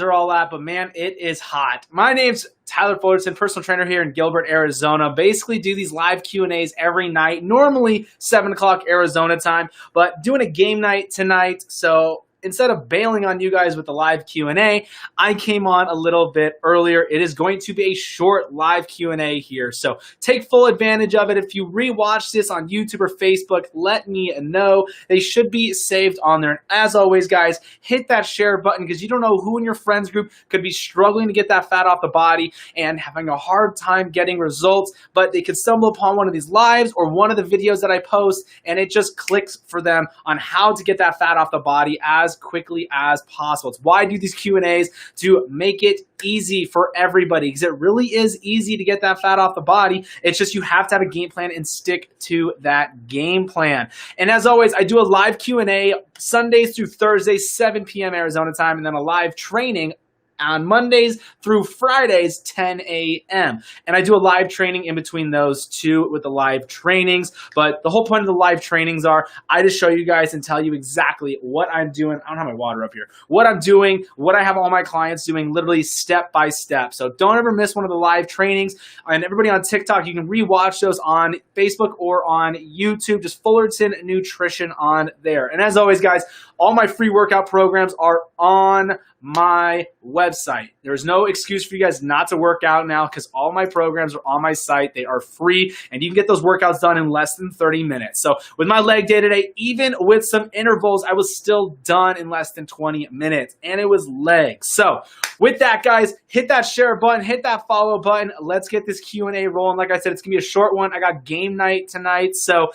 are all at, but man, it is hot. My name's Tyler Fullerton, personal trainer here in Gilbert, Arizona. Basically do these live Q&As every night, normally 7 o'clock Arizona time, but doing a game night tonight, so instead of bailing on you guys with the live Q&A, I came on a little bit earlier. It is going to be a short live Q&A here, so take full advantage of it. If you rewatch this on YouTube or Facebook, let me know. They should be saved on there. And as always, guys, hit that share button because you don't know who in your friends group could be struggling to get that fat off the body and having a hard time getting results, but they could stumble upon one of these lives or one of the videos that I post, and it just clicks for them on how to get that fat off the body as quickly as possible. It's why I do these Q&As, to make it easy for everybody, because it really is easy to get that fat off the body. It's just you have to have a game plan and stick to that game plan. And as always, I do a live Q&A Sundays through Thursdays, 7 p.m. Arizona time, and then a live training on Mondays through Fridays, 10 a.m. And I do a live training in between those two with the live trainings. But the whole point of the live trainings are I just show you guys and tell you exactly what I'm doing. I don't have my water up here. What I'm doing, what I have all my clients doing, literally step by step. So don't ever miss one of the live trainings. And everybody on TikTok, you can rewatch those on Facebook or on YouTube. Just Fullerton Nutrition on there. And as always, guys, all my free workout programs are on my website. There's no excuse for you guys not to work out now because all my programs are on my site. They are free, and you can get those workouts done in less than 30 minutes. So with my leg day today, even with some intervals, I was still done in less than 20 minutes, and it was legs. So with that, guys, hit that share button, hit that follow button. Let's get this Q&A rolling. Like I said, it's going to be a short one. I got game night tonight, so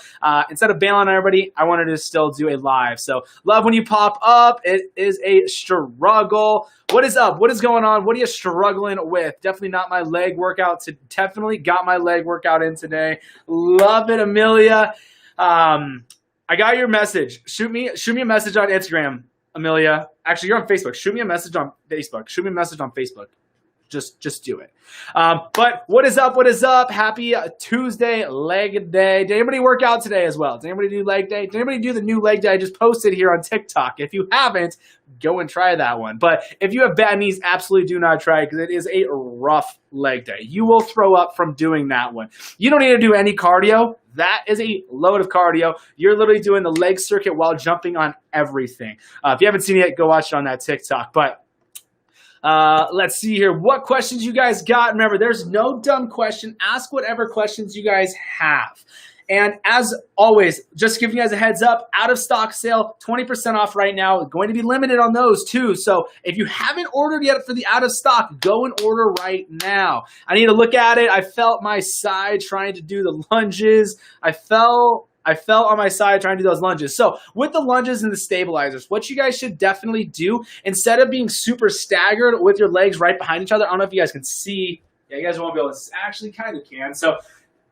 instead of bailing on everybody, I wanted to still do a live. So love when you pop up. It is a struggle. What is up? What is going on? What are you struggling with? Definitely not my leg workout. Definitely got my leg workout in today. Love it, Amelia. I got your message. Shoot me a message on Instagram, Amelia. Actually, you're on Facebook. Shoot me a message on Facebook. Shoot me a message on Facebook. Just do it. But what is up? What is up? Happy Tuesday, leg day. Did anybody work out today as well? Did anybody do leg day? Did anybody do the new leg day I just posted here on TikTok? If you haven't, go and try that one. But if you have bad knees, absolutely do not try it because it is a rough leg day. You will throw up from doing that one. You don't need to do any cardio. That is a load of cardio. You're literally doing the leg circuit while jumping on everything. If you haven't seen it yet, go watch it on that TikTok. But let's see here. What questions you guys got? Remember, there's no dumb question. Ask whatever questions you guys have. And as always, just giving you guys a heads up, out of stock sale, 20% off right now. Going to be limited on those too. So if you haven't ordered yet for the out of stock, go and order right now. I need to look at it. I felt my side trying to do the lunges. I fell on my side trying to do those lunges. So with the lunges and the stabilizers, what you guys should definitely do, instead of being super staggered with your legs right behind each other, I don't know if you guys can see. Yeah, you guys won't be able to, actually kind of can. So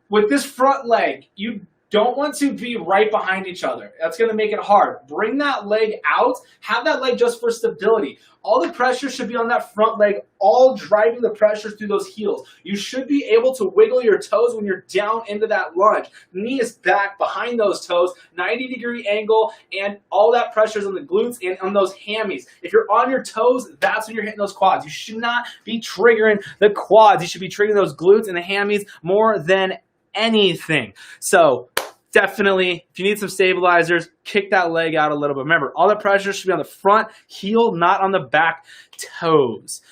with this front leg, you don't want to be right behind each other. That's going to make it hard. Bring that leg out. Have that leg just for stability. All the pressure should be on that front leg, all driving the pressure through those heels. You should be able to wiggle your toes when you're down into that lunge. Knee is back behind those toes, 90-degree angle, and all that pressure is on the glutes and on those hammies. If you're on your toes, that's when you're hitting those quads. You should not be triggering the quads. You should be triggering those glutes and the hammies more than anything. So definitely, if you need some stabilizers, kick that leg out a little bit. Remember, all the pressure should be on the front heel, not on the back toes.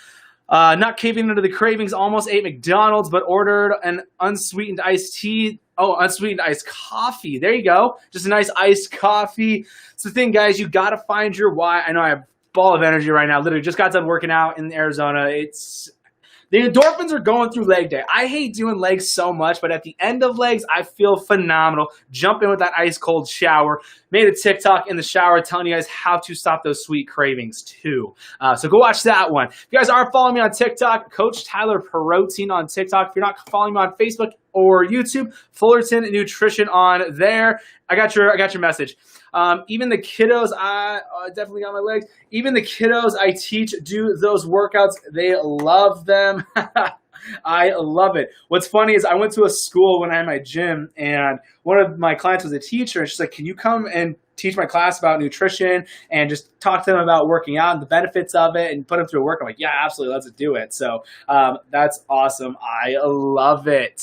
Not caving into the cravings. Almost ate McDonald's, but ordered an unsweetened iced tea. Oh, unsweetened iced coffee. There you go. Just a nice iced coffee. It's the thing, guys. You got to find your why. I know I have a ball of energy right now. Literally just got done working out in Arizona. The endorphins are going through leg day. I hate doing legs so much, but at the end of legs, I feel phenomenal. Jump in with that ice cold shower. Made a TikTok in the shower telling you guys how to stop those sweet cravings too. So go watch that one. If you guys aren't following me on TikTok, Coach Tyler Protein on TikTok. If you're not following me on Facebook or YouTube, Fullerton Nutrition on there. I got your message. Even the kiddos, I definitely got my legs. Even the kiddos I teach do those workouts. They love them. I love it. What's funny is I went to a school when I had my gym, and one of my clients was a teacher, and she's like, can you come and teach my class about nutrition and just talk to them about working out and the benefits of it and put them through work. I'm like, yeah, absolutely, let's do it. So that's awesome. I love it.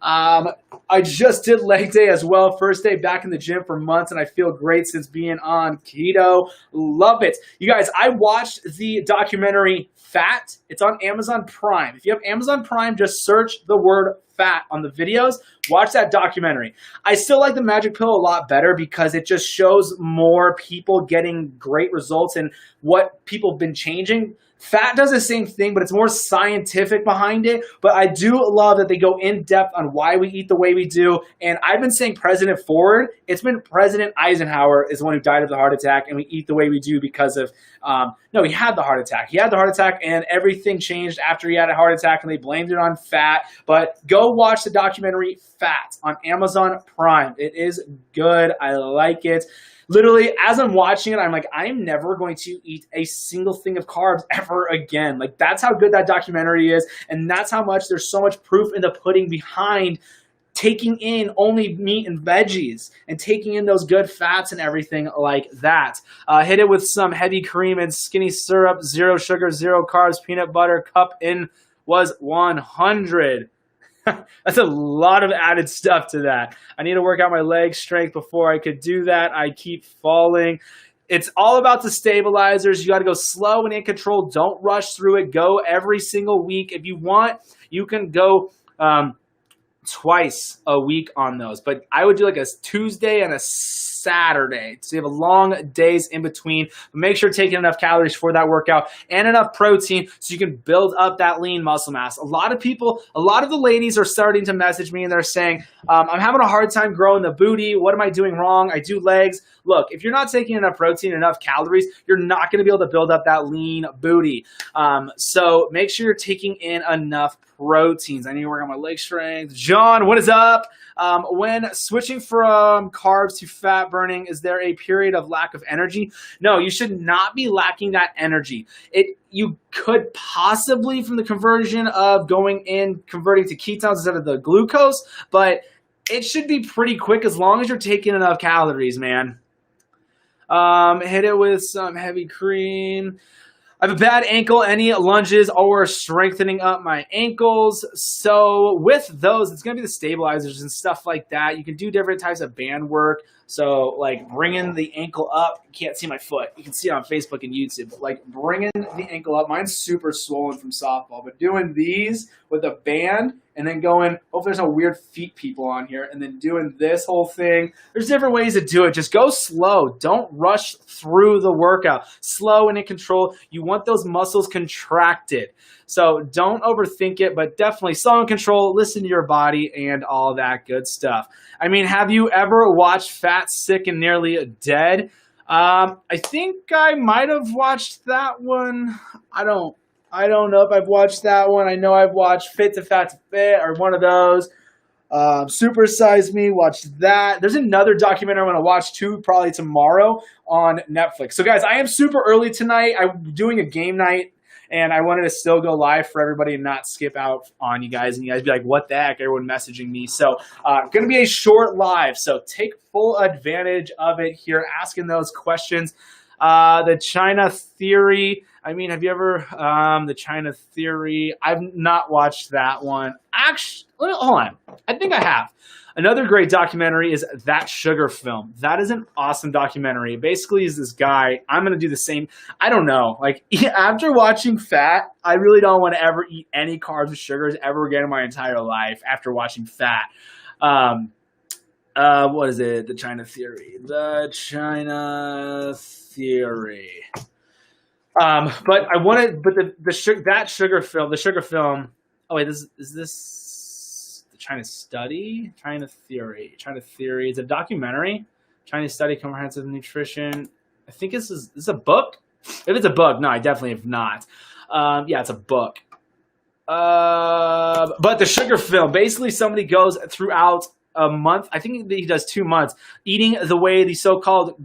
I just did leg day as well. First day back in the gym for months, and I feel great since being on keto. Love it. You guys, I watched the documentary Fat. It's on Amazon Prime. If you have Amazon Prime, just search the word fat on the videos. Watch that documentary. I still like the magic pill a lot better because it just shows more people getting great results and what people have been changing. Fat does the same thing, but it's more scientific behind it. But I do love that they go in depth on why we eat the way we do. And I've been saying President forward. It's been President Eisenhower is the one who died of the heart attack, and we eat the way we do because of, no, he had the heart attack. He had the heart attack, and everything changed after he had a heart attack, and they blamed it on fat. But go watch the documentary Fat on Amazon Prime. It is good. I like it. Literally, as I'm watching it, I'm like, I'm never going to eat a single thing of carbs ever again. Like, that's how good that documentary is. And that's how much there's so much proof in the pudding behind taking in only meat and veggies and taking in those good fats and everything like that. Hit it with some heavy cream and skinny syrup, 0 sugar, 0 carbs, peanut butter. Cup in was 100. That's a lot of added stuff to that. I need to work out my leg strength before I could do that. I keep falling. It's all about the stabilizers. You got to go slow and in control. Don't rush through it. Go every single week. If you want, you can go twice a week on those. But I would do like a Tuesday and a Saturday. So you have a long days in between. But make sure you're taking enough calories for that workout and enough protein so you can build up that lean muscle mass. A lot of the ladies are starting to message me and they're saying, I'm having a hard time growing the booty. What am I doing wrong? I do legs. Look, if you're not taking enough protein, enough calories, you're not going to be able to build up that lean booty. So make sure you're taking in enough proteins. I need to work on my leg strength. John, what is up? When switching from carbs to fat burning, is there a period of lack of energy? No, you should not be lacking that energy. You could possibly from the conversion of converting to ketones instead of the glucose, but it should be pretty quick as long as you're taking enough calories, man. Hit it with some heavy cream. I have a bad ankle. Any lunges or strengthening up my ankles? So with those, it's going to be the stabilizers and stuff like that. You can do different types of band work. So like bringing the ankle up. You can't see my foot. You can see it on Facebook and YouTube. But like bringing the ankle up. Mine's super swollen from softball. But doing these with a band and then going, hopefully there's no weird feet people on here, and then doing this whole thing. There's different ways to do it. Just go slow. Don't rush through the workout. Slow and in control. You want those muscles contracted. So don't overthink it, but definitely slow and control. Listen to your body and all that good stuff. I mean, have you ever watched Fat, Sick, and Nearly Dead? I think I might have watched that one. I don't know if I've watched that one. I know I've watched Fit to Fat to Fit or one of those. Super Size Me, watched that. There's another documentary I'm going to watch too, probably tomorrow on Netflix. So guys, I am super early tonight. I'm doing a game night, and I wanted to still go live for everybody and not skip out on you guys. And you guys be like, what the heck? Everyone messaging me. So going to be a short live. So take full advantage of it here, asking those questions. The China Theory. I mean, have you ever, the China Theory? I've not watched that one. Actually, hold on. I think I have. Another great documentary is That Sugar Film. That is an awesome documentary. Basically, is this guy. I'm going to do the same. I don't know. Like, after watching Fat, I really don't want to ever eat any carbs or sugars ever again in my entire life after watching Fat. What is it? The China Theory. The China Theory. But I wanted, but That Sugar Film, the Sugar Film. Oh wait, is this the China Study? China Theory. It's a documentary. China Study Comprehensive Nutrition. I think this is a book. If it's a book, no, I definitely have not. Yeah, it's a book. But the Sugar Film, basically somebody goes throughout a month. I think he does 2 months eating the so-called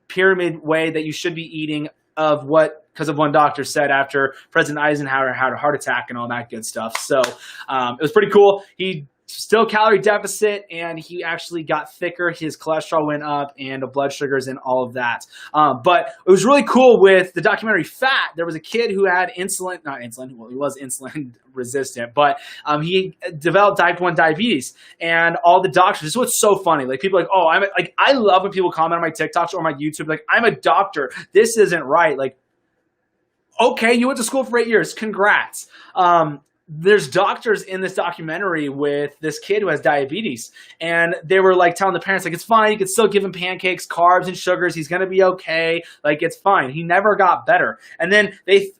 pyramid way that you should be eating because of one doctor said after President Eisenhower had a heart attack and all that good stuff. So it was pretty cool. He still calorie deficit, and he actually got thicker. His cholesterol went up, and the blood sugars and all of that. But it was really cool with the documentary Fat. There was a kid who had not insulin, well, he was insulin resistant, but he developed type 1 diabetes. And all the doctors, this is what's so funny. Like, people are like, oh, I love when people comment on my TikToks or my YouTube, like, I'm a doctor. This isn't right. Like, okay, you went to school for 8 years. Congrats. There's doctors in this documentary with this kid who has diabetes, and they were like telling the parents, like, it's fine, you can still give him pancakes, carbs, and sugars, he's gonna be okay, like, it's fine. He never got better. And then they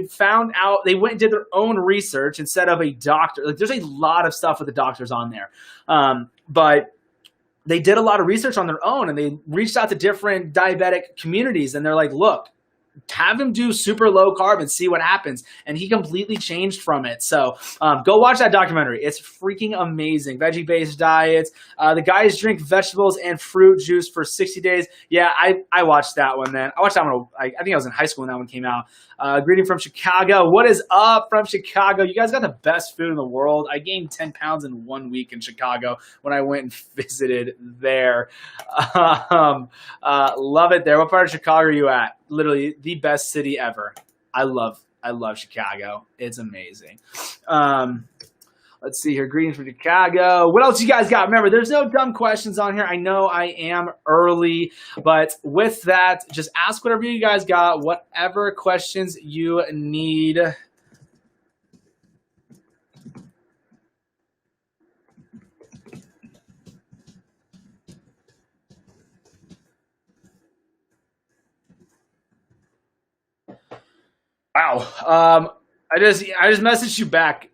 found out, they went and did their own research instead of a doctor. Like, there's a lot of stuff with the doctors on there, but they did a lot of research on their own, and they reached out to different diabetic communities, and they're like, look, have him do super low carb and see what happens. And he completely changed from it. So go watch that documentary. It's freaking amazing. Veggie-based diets. The guys drink vegetables and fruit juice for 60 days. Yeah, I watched that one then. I watched that one. I think I was in high school when that one came out. Greeting from Chicago. What is up from Chicago? You guys got the best food in the world. I gained 10 pounds in 1 week in Chicago when I went and visited there. Love it there. What part of Chicago are you at? Literally the best city ever. I love Chicago. It's amazing. Let's see here. Greetings from Chicago. What else you guys got? Remember, there's no dumb questions on here. I know I am early, but with that, just ask whatever you guys got, whatever questions you need. Wow. I just messaged you back.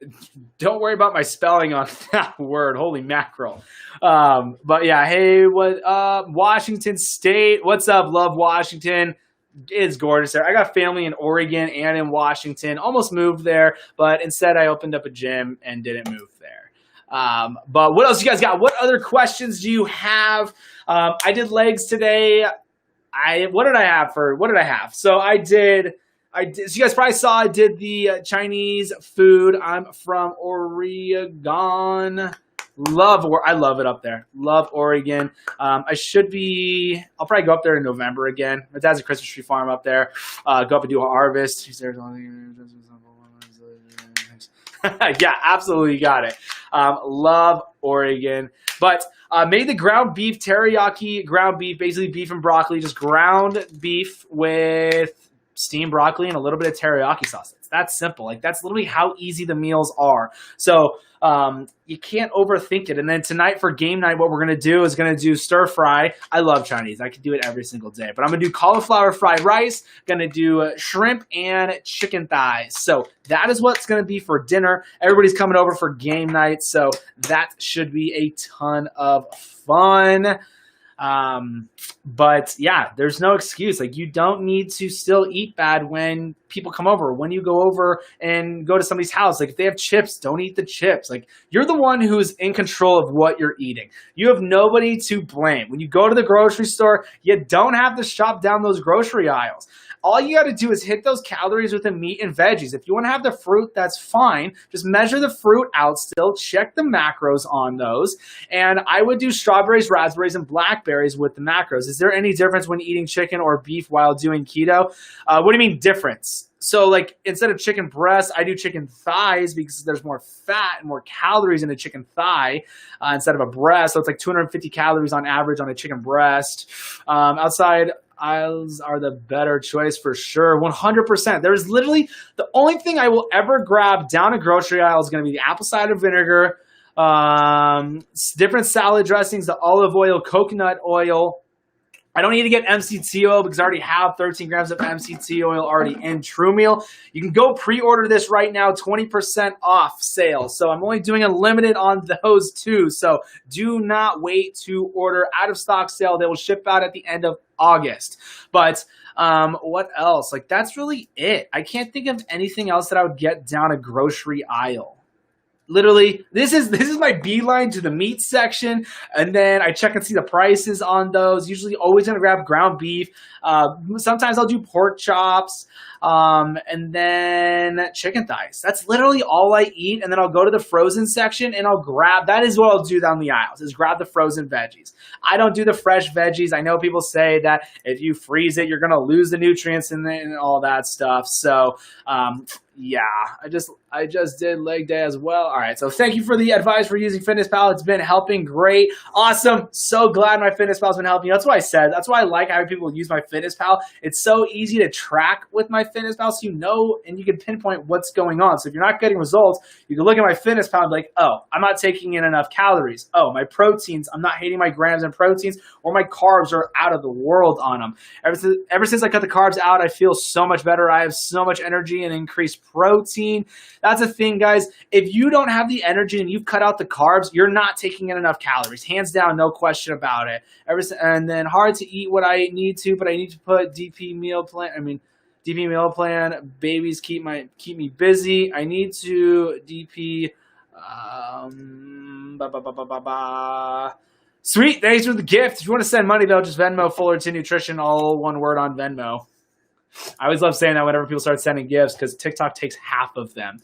Don't worry about my spelling on that word. Holy mackerel. But yeah, hey, what up? Washington State. What's up? Love Washington. It's gorgeous there. I got family in Oregon and in Washington. Almost moved there, but instead I opened up a gym and didn't move there. But what else you guys got? What other questions do you have? I did legs today. What did I have? So so you guys probably saw I did the Chinese food. I'm from Oregon. I love it up there. Love Oregon. I'll probably go up there in November again. My dad's a Christmas tree farm up there. Go up and do a harvest. Yeah, absolutely, you got it. Love Oregon. But made the ground beef teriyaki ground beef, basically beef and broccoli, just ground beef with steamed broccoli and a little bit of teriyaki sauce. It's that simple. Like, that's literally how easy the meals are. So you can't overthink it. And then tonight for game night, what we're going to do stir fry. I love Chinese. I could do it every single day. But I'm going to do cauliflower fried rice, going to do shrimp and chicken thighs. So that is what's going to be for dinner. Everybody's coming over for game night. So that should be a ton of fun. But yeah, there's no excuse. Like, you don't need to still eat bad when people come over. When you go over and go to somebody's house, like, if they have chips, don't eat the chips. Like, you're the one who's in control of what you're eating. You have nobody to blame. When you go to the grocery store, you don't have to shop down those grocery aisles. All you got to do is hit those calories with the meat and veggies. If you want to have the fruit, that's fine. Just measure the fruit out still. Check the macros on those. And I would do strawberries, raspberries, and blackberries with the macros. Is there any difference when eating chicken or beef while doing keto? What do you mean difference? So, like, instead of chicken breast, I do chicken thighs because there's more fat and more calories in a chicken thigh instead of a breast. So it's like 250 calories on average on a chicken breast. Outside aisles are the better choice for sure. 100%. There's literally the only thing I will ever grab down a grocery aisle is going to be the apple cider vinegar, different salad dressings, the olive oil, coconut oil. I don't need to get MCT oil because I already have 13 grams of MCT oil already in TrueMeal. You can go pre-order this right now, 20% off sale. So I'm only doing a limited on those too. So do not wait to order. Out of stock sale. They will ship out at the end of August. But what else? Like, that's really it. I can't think of anything else that I would get down a grocery aisle. Literally, this is my beeline to the meat section, and then I check and see the prices on those. Usually, always gonna grab ground beef. Sometimes I'll do pork chops, and then chicken thighs. That's literally all I eat, and then I'll go to the frozen section and I'll grab. That is what I'll do down the aisles: is grab the frozen veggies. I don't do the fresh veggies. I know people say that if you freeze it, you're gonna lose the nutrients in it and all that stuff. So. Yeah, I just did leg day as well. All right, so thank you for the advice for using FitnessPal. It's been helping great. Awesome. So glad my FitnessPal's been helping you. That's what I said. That's why I like having people use my FitnessPal. It's so easy to track with my FitnessPal, so you know and you can pinpoint what's going on. So if you're not getting results, you can look at my FitnessPal and be like, oh, I'm not taking in enough calories. Oh, my proteins, I'm not hitting my grams and proteins, or my carbs are out of the world on them. Ever since I cut the carbs out, I feel so much better. I have so much energy and increased protein. That's a thing, guys. If you don't have the energy and you've cut out the carbs, you're not taking in enough calories. Hands down, no question about it. And then hard to eat what I need to, but I need to put DP meal plan. DP meal plan. Babies keep me busy. I need to DP. Sweet. Thanks for the gift. If you want to send money, though, just Venmo Fullerton Nutrition, all one word on Venmo. I always love saying that whenever people start sending gifts because TikTok takes half of them.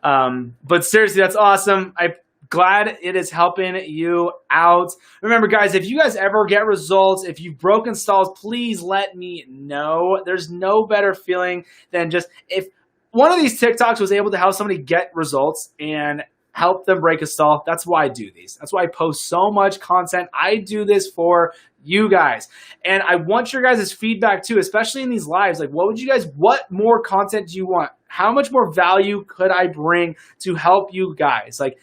But seriously, that's awesome. I'm glad it is helping you out. Remember, guys, if you guys ever get results, if you've broken stalls, please let me know. There's no better feeling than just if one of these TikToks was able to help somebody get results and help them break a stall. That's why I do these. That's why I post so much content. I do this for you guys. And I want your guys' feedback too, especially in these lives. Like, what more content do you want? How much more value could I bring to help you guys? Like,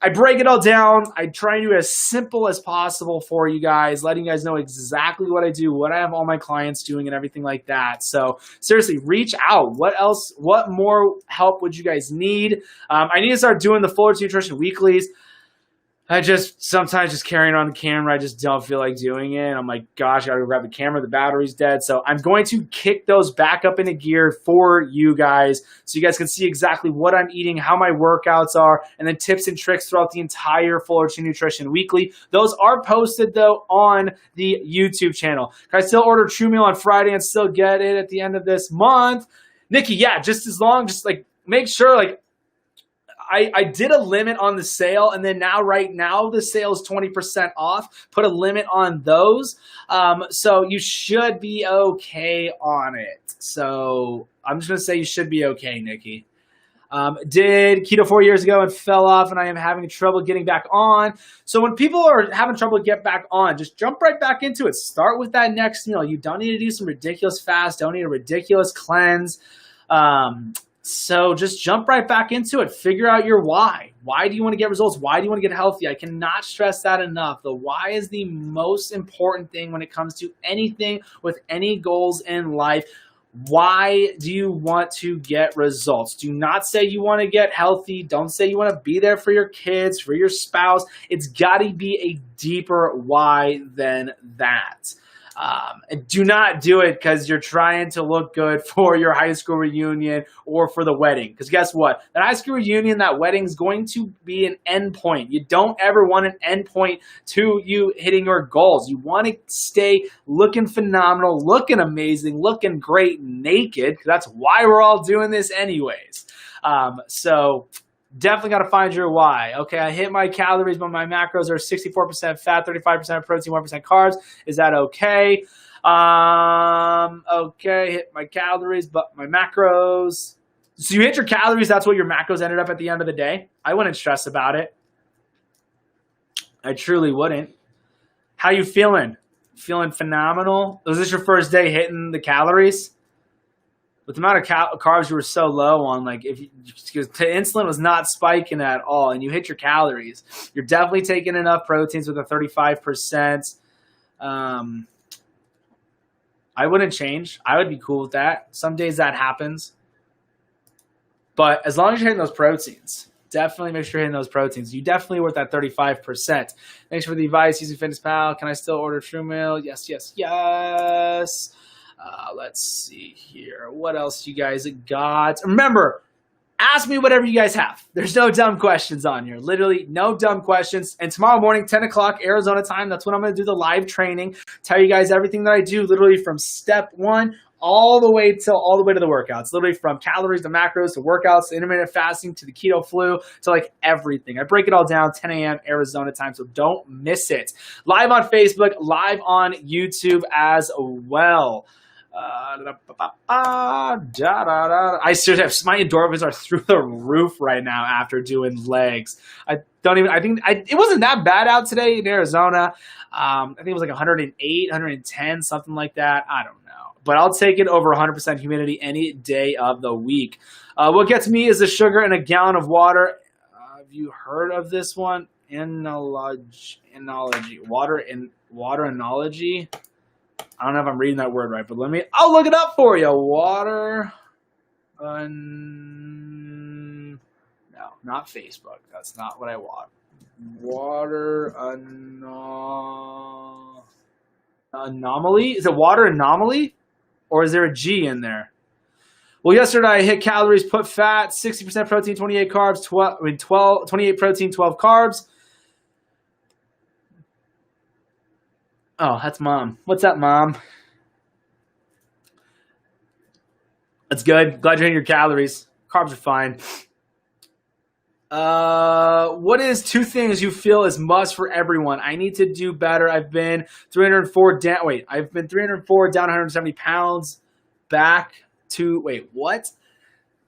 I break it all down. I try to do it as simple as possible for you guys, letting you guys know exactly what I do, what I have all my clients doing, and everything like that. So seriously, reach out. What more help would you guys need? I need to start doing the Fullerton Nutrition Weeklies. Sometimes carrying around the camera, I just don't feel like doing it. I'm like, gosh, I gotta grab the camera, the battery's dead. So I'm going to kick those back up into gear for you guys so you guys can see exactly what I'm eating, how my workouts are, and then tips and tricks throughout the entire Fullerton Nutrition Weekly. Those are posted, though, on the YouTube channel. Can I still order True Meal on Friday and still get it at the end of this month? Nikki, yeah, just make sure, I did a limit on the sale, and then right now the sale is 20% off. Put a limit on those. So you should be okay on it. So I'm just going to say you should be okay, Nikki. Did keto 4 years ago and fell off, and I am having trouble getting back on. So when people are having trouble get back on, just jump right back into it. Start with that next meal. You don't need to do some ridiculous fast. Don't need a ridiculous cleanse. So just jump right back into it. Figure out your why. Why do you want to get results? Why do you want to get healthy? I cannot stress that enough. The why is the most important thing when it comes to anything with any goals in life. Why do you want to get results? Do not say you want to get healthy. Don't say you want to be there for your kids, for your spouse. It's got to be a deeper why than that. And do not do it because you're trying to look good for your high school reunion or for the wedding. Because guess what? That high school reunion, that wedding is going to be an end point. You don't ever want an end point to you hitting your goals. You want to stay looking phenomenal, looking amazing, looking great naked. Because that's why we're all doing this anyways. So definitely got to find your why. Okay, I hit my calories, but my macros are 64% fat, 35% protein, 1% carbs. Is that okay? Okay, hit my calories, but my macros. So you hit your calories, that's what your macros ended up at the end of the day. I wouldn't stress about it. I truly wouldn't. How you feeling? Feeling phenomenal? Was this your first day hitting the calories? With the amount of carbs you were so low on, because the insulin was not spiking at all, and you hit your calories, you're definitely taking enough proteins with a 35%. I wouldn't change. I would be cool with that. Some days that happens. But as long as you're hitting those proteins, definitely make sure you're hitting those proteins. You definitely worth that 35%. Thanks for the advice using FitnessPal. Can I still order True Meal? Yes, yes, yes. Let's see here. What else you guys got? Remember, Ask me whatever you guys have. There's no dumb questions on here. Literally no dumb questions. And tomorrow morning, 10 o'clock Arizona time, that's when I'm going to do the live training. Tell you guys everything that I do, literally from step one all the way to the workouts. Literally from calories to macros to workouts to intermittent fasting to the keto flu to like everything. I break it all down 10 a.m. Arizona time, so don't miss it. Live on Facebook, live on YouTube as well. I seriously, my endorphins are through the roof right now after doing legs. It wasn't that bad out today in Arizona. I think it was like 108, 110, something like that. I don't know, but I'll take it over 100% humidity any day of the week. What gets me is the sugar in a gallon of water. Have you heard of this one? Enology, water enology. I don't know if I'm reading that word right, but I'll look it up for you. No, not Facebook. That's not what I want. Anomaly? Is it water anomaly? Or is there a G in there? Well, yesterday I hit calories, put fat, 60% protein, 28 carbs, 28 protein, 12 carbs. Oh, that's Mom. What's up, Mom? That's good. Glad you're hitting your calories. Carbs are fine. What is 2 things you feel is must for everyone? I need to do better. I've been 304 down. I've been 304 down 170 pounds. Back to what?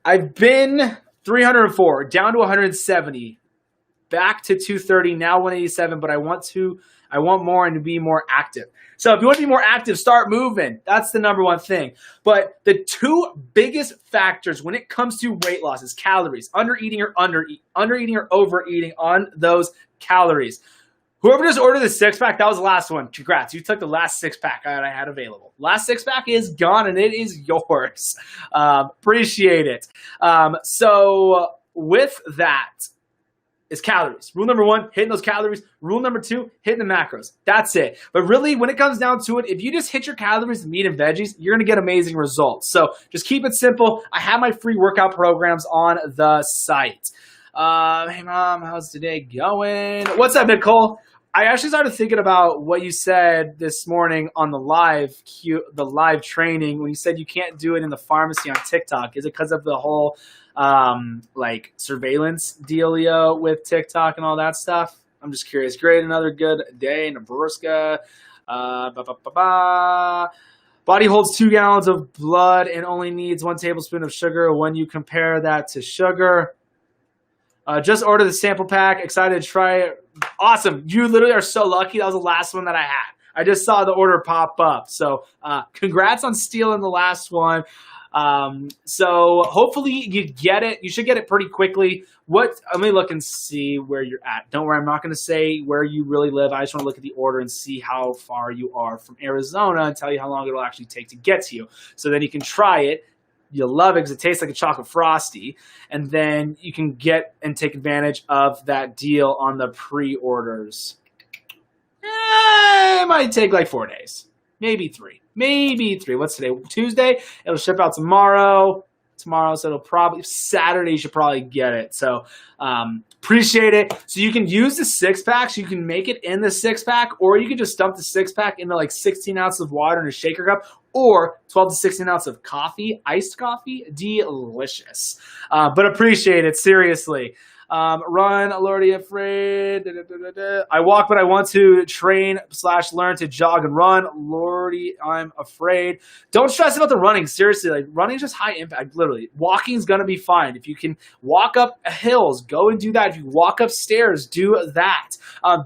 I've been 304 down to 170. Back to 230. Now 187. But I want more and to be more active. So if you want to be more active, start moving. That's the number one thing. But the 2 biggest factors when it comes to weight loss is calories. Undereating or overeating on those calories. Whoever just ordered the 6-pack, that was the last one. Congrats. You took the last 6-pack that I had available. Last 6-pack is gone and it is yours. Appreciate it. So with that, is calories. Rule number 1, hitting those calories. Rule number 2, hitting the macros. That's it. But really, when it comes down to it, if you just hit your calories and meat and veggies, you're going to get amazing results. So just keep it simple. I have my free workout programs on the site. Hey, Mom, how's today going? What's up, Nicole? I actually started thinking about what you said this morning on the live training when you said you can't do it in the pharmacy on TikTok. Is it because of the whole surveillance dealio with TikTok and all that stuff? I'm just curious. Great, another good day in Nebraska. Body holds 2 gallons of blood and only needs 1 tablespoon of sugar. When you compare that to sugar, just order the sample pack. Excited to try it. Awesome. You literally are so lucky. That was the last one that I had. I just saw the order pop up. So congrats on stealing the last one. So hopefully you get it. You should get it pretty quickly. Let me look and see where you're at. Don't worry, I'm not going to say where you really live. I just want to look at the order and see how far you are from Arizona and tell you how long it'll actually take to get to you. So then you can try it. You'll love it because it tastes like a chocolate frosty. And then you can get and take advantage of that deal on the pre-orders. It might take like 4 days. Maybe 3. What's today? Tuesday? It'll ship out tomorrow. So it'll probably Saturday. You should probably get it. So appreciate it. So you can use the 6-pack. So you can make it in the 6-pack, or you can just dump the 6-pack into like 16 ounces of water in a shaker cup, or 12 to 16 ounces of coffee, iced coffee. Delicious. But appreciate it, seriously. Run, Lordy, afraid. I walk, but I want to train / learn to jog and run. Lordy, I'm afraid. Don't stress about the running. Seriously, like running is just high impact. Literally, walking is gonna be fine. If you can walk up hills, go and do that. If you walk upstairs, do that.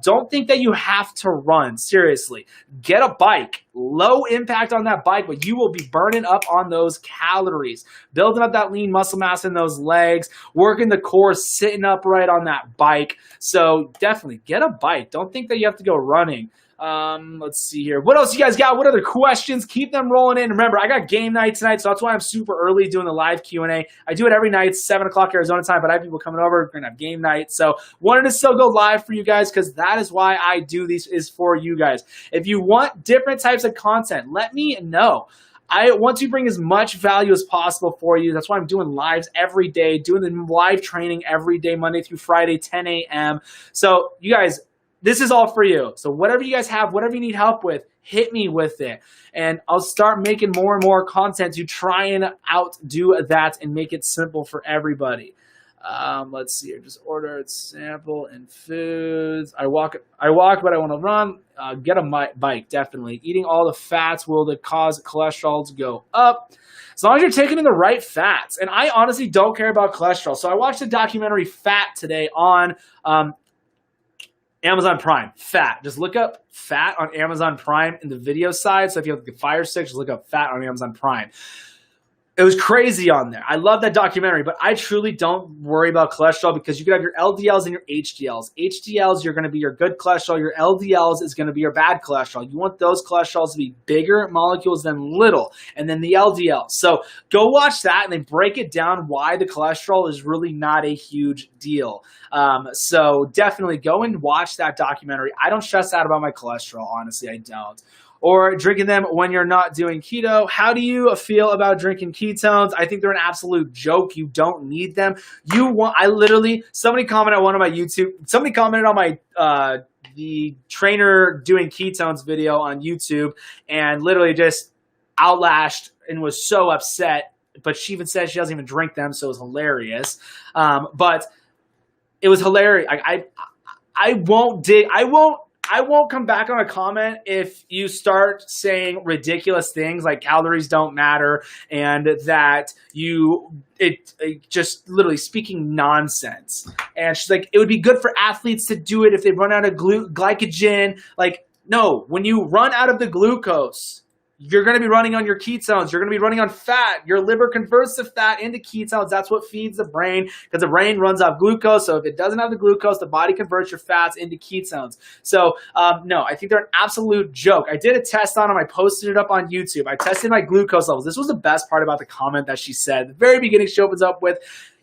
Don't think that you have to run. Seriously, get a bike. Low impact on that bike, but you will be burning up on those calories, building up that lean muscle mass in those legs, working the core, sitting upright on that bike. So definitely get a bike. Don't think that you have to go running. Let's see here. What else you guys got? What other questions? Keep them rolling in. Remember, I got game night tonight, so that's why I'm super early doing the live Q&A. I do it every night, 7 o'clock Arizona time, but I have people coming over. We're going to have game night. So wanted to still go live for you guys because that is why I do these, is for you guys. If you want different types of content, let me know. I want to bring as much value as possible for you. That's why I'm doing lives every day, doing the live training every day, Monday through Friday, 10 a.m. So you guys, this is all for you. So whatever you guys have, whatever you need help with, hit me with it. And I'll start making more and more content to try and outdo that and make it simple for everybody. Let's see here. Just order it, sample, and foods. I walk, but I want to run. Get a bike, definitely. Eating all the fats will cause cholesterol to go up. As long as you're taking in the right fats. And I honestly don't care about cholesterol. So I watched the documentary Fat today on Amazon Prime. Fat. Just look up Fat on Amazon Prime in the video side. So if you have the Fire Stick, just look up Fat on Amazon Prime. It was crazy on there. I love that documentary, but I truly don't worry about cholesterol because you could have your LDLs and your HDLs. HDLs, you're going to be your good cholesterol. Your LDLs is going to be your bad cholesterol. You want those cholesterols to be bigger molecules than little, and then the LDLs. So go watch that and then break it down why the cholesterol is really not a huge deal. So definitely go and watch that documentary. I don't stress out about my cholesterol, honestly, I don't. Or drinking them when you're not doing keto. How do you feel about drinking ketones? I think they're an absolute joke. You don't need them. Somebody commented on one of my YouTube, somebody commented on my, the trainer doing ketones video on YouTube and literally just outlashed and was so upset. But she even said she doesn't even drink them, so it was hilarious. But it was hilarious. I won't come back on a comment if you start saying ridiculous things like calories don't matter and that it just literally speaking nonsense. And she's like, it would be good for athletes to do it if they run out of glycogen. Like, no, when you run out of the glucose, you're going to be running on your ketones. You're going to be running on fat. Your liver converts the fat into ketones. That's what feeds the brain because the brain runs off glucose. So if it doesn't have the glucose, the body converts your fats into ketones. So no, I think they're an absolute joke. I did a test on them. I posted it up on YouTube. I tested my glucose levels. This was the best part about the comment that she said. At the very beginning, she opens up with,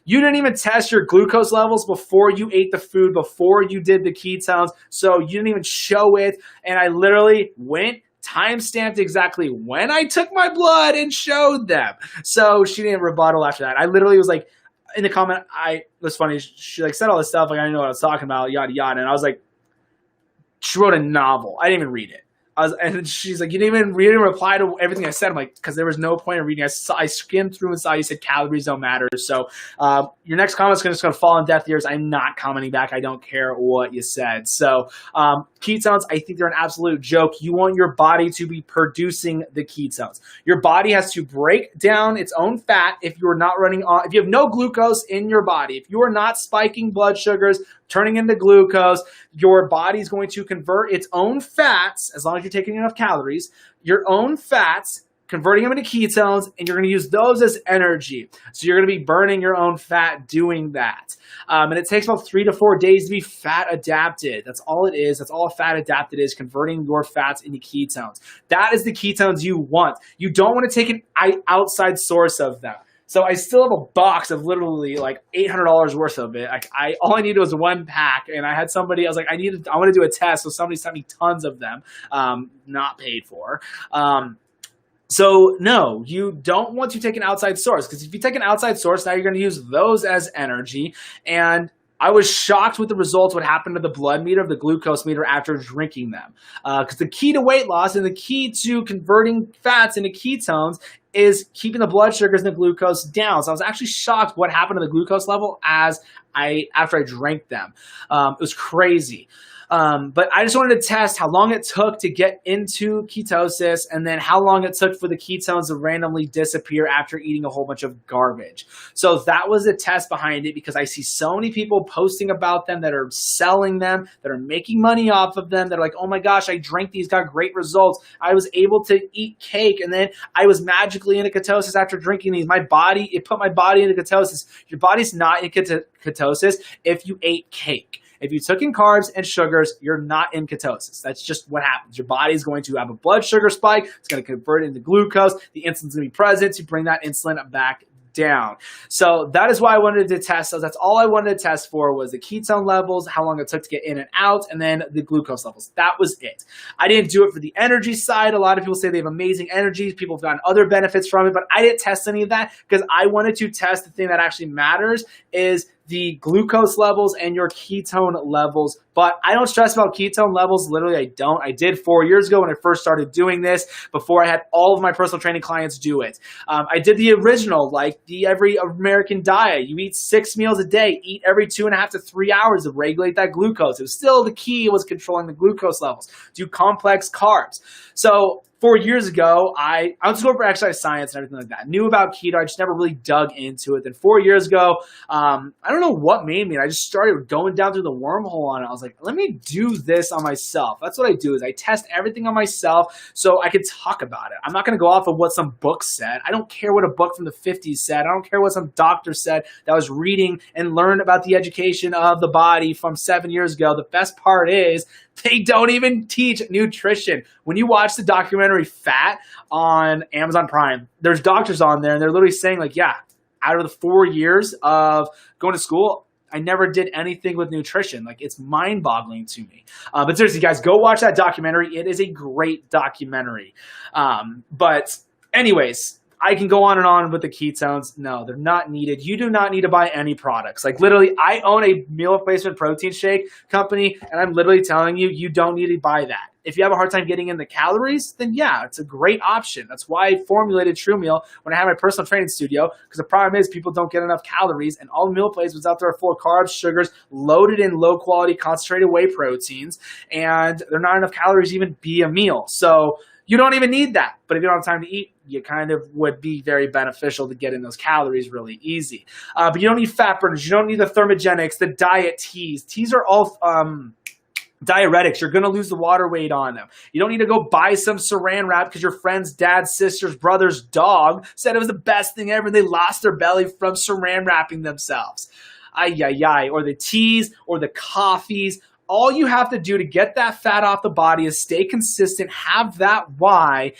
you didn't even test your glucose levels before you ate the food, before you did the ketones. So you didn't even show it. And I literally went, time-stamped exactly when I took my blood and showed them. So she didn't rebuttal after that. I literally was like, in the comment, it was funny, she like said all this stuff, like I didn't know what I was talking about, yada, yada. And I was like, she wrote a novel. I didn't even read it. And she's like, you didn't reply to everything I said. I'm like, because there was no point in reading. I skimmed through and saw you said calories don't matter. So your next comment is just going to fall on deaf ears. I'm not commenting back. I don't care what you said. So ketones, I think they're an absolute joke. You want your body to be producing the ketones. Your body has to break down its own fat if you're not running on, if you have no glucose in your body, if you are not spiking blood sugars, turning into glucose, your body's going to convert its own fats, as long as you're taking enough calories, your own fats, converting them into ketones, and you're going to use those as energy. So you're going to be burning your own fat doing that. And it takes about 3 to 4 days to be fat adapted. That's all it is. That's all a fat adapted is, converting your fats into ketones. That is the ketones you want. You don't want to take an outside source of them. So I still have a box of literally like $800 worth of it. All I needed was one pack, and I had somebody. I was like, I want to do a test, so somebody sent me tons of them, not paid for. So no, you don't want to take an outside source, because if you take an outside source, now you're going to use those as energy. And I was shocked with the results, what happened to the blood meter, the glucose meter after drinking them. Because the key to weight loss and the key to converting fats into ketones is keeping the blood sugars and the glucose down. So I was actually shocked what happened to the glucose level after I drank them. It was crazy. But I just wanted to test how long it took to get into ketosis, and then how long it took for the ketones to randomly disappear after eating a whole bunch of garbage. So that was the test behind it, because I see so many people posting about them, that are selling them, that are making money off of them, that are like, oh my gosh, I drank these, got great results. I was able to eat cake, and then I was magically into ketosis after drinking these. It put my body into ketosis. Your body's not in ketosis if you ate cake. If you took in carbs and sugars, you're not in ketosis. That's just what happens. Your body is going to have a blood sugar spike. It's going to convert it into glucose. The insulin's going to be present to bring that insulin back down. So that is why I wanted to test those. That's all I wanted to test for was the ketone levels, how long it took to get in and out, and then the glucose levels. That was it. I didn't do it for the energy side. A lot of people say they have amazing energy. People have gotten other benefits from it, but I didn't test any of that because I wanted to test the thing that actually matters is the glucose levels and your ketone levels. But I don't stress about ketone levels. Literally, I don't. I did 4 years ago when I first started doing this before I had all of my personal training clients do it. I did the original, like the every American diet. You eat 6 meals a day, eat every 2.5 to 3 hours to regulate that glucose. It was still the key was controlling the glucose levels. Do complex carbs. So 4 years ago, I was going for exercise science and everything like that. Knew about keto. I just never really dug into it. Then 4 years ago, I don't know what made me. I just started going down through the wormhole on it. I was like, let me do this on myself. That's what I do is I test everything on myself so I can talk about it. I'm not going to go off of what some book said. I don't care what a book from the 50s said. I don't care what some doctor said that was reading and learned about the education of the body from 7 years ago. The best part is they don't even teach nutrition. When you watch the documentary Fat on Amazon Prime, there's doctors on there and they're literally saying like, yeah, out of the 4 years of going to school, I never did anything with nutrition. Like it's mind-boggling to me. But seriously, guys, go watch that documentary. It is a great documentary. But anyways, I can go on and on with the ketones. No, they're not needed. You do not need to buy any products. Like literally, I own a meal replacement protein shake company, and I'm literally telling you, you don't need to buy that. If you have a hard time getting in the calories, then yeah, it's a great option. That's why I formulated True Meal when I had my personal training studio, because the problem is people don't get enough calories, and all the meal replacements out there are full of carbs, sugars, loaded in low-quality concentrated whey proteins, and they're not enough calories to even be a meal. So you don't even need that. But if you don't have time to eat, you kind of would be very beneficial to get in those calories really easy. But you don't need fat burners. You don't need the thermogenics, the diet teas. Teas are all diuretics. You're going to lose the water weight on them. You don't need to go buy some saran wrap because your friend's dad, sister's brother's dog said it was the best thing ever. They lost their belly from saran wrapping themselves. Ay, ay, ay. Or the teas or the coffees. All you have to do to get that fat off the body is stay consistent, have that why,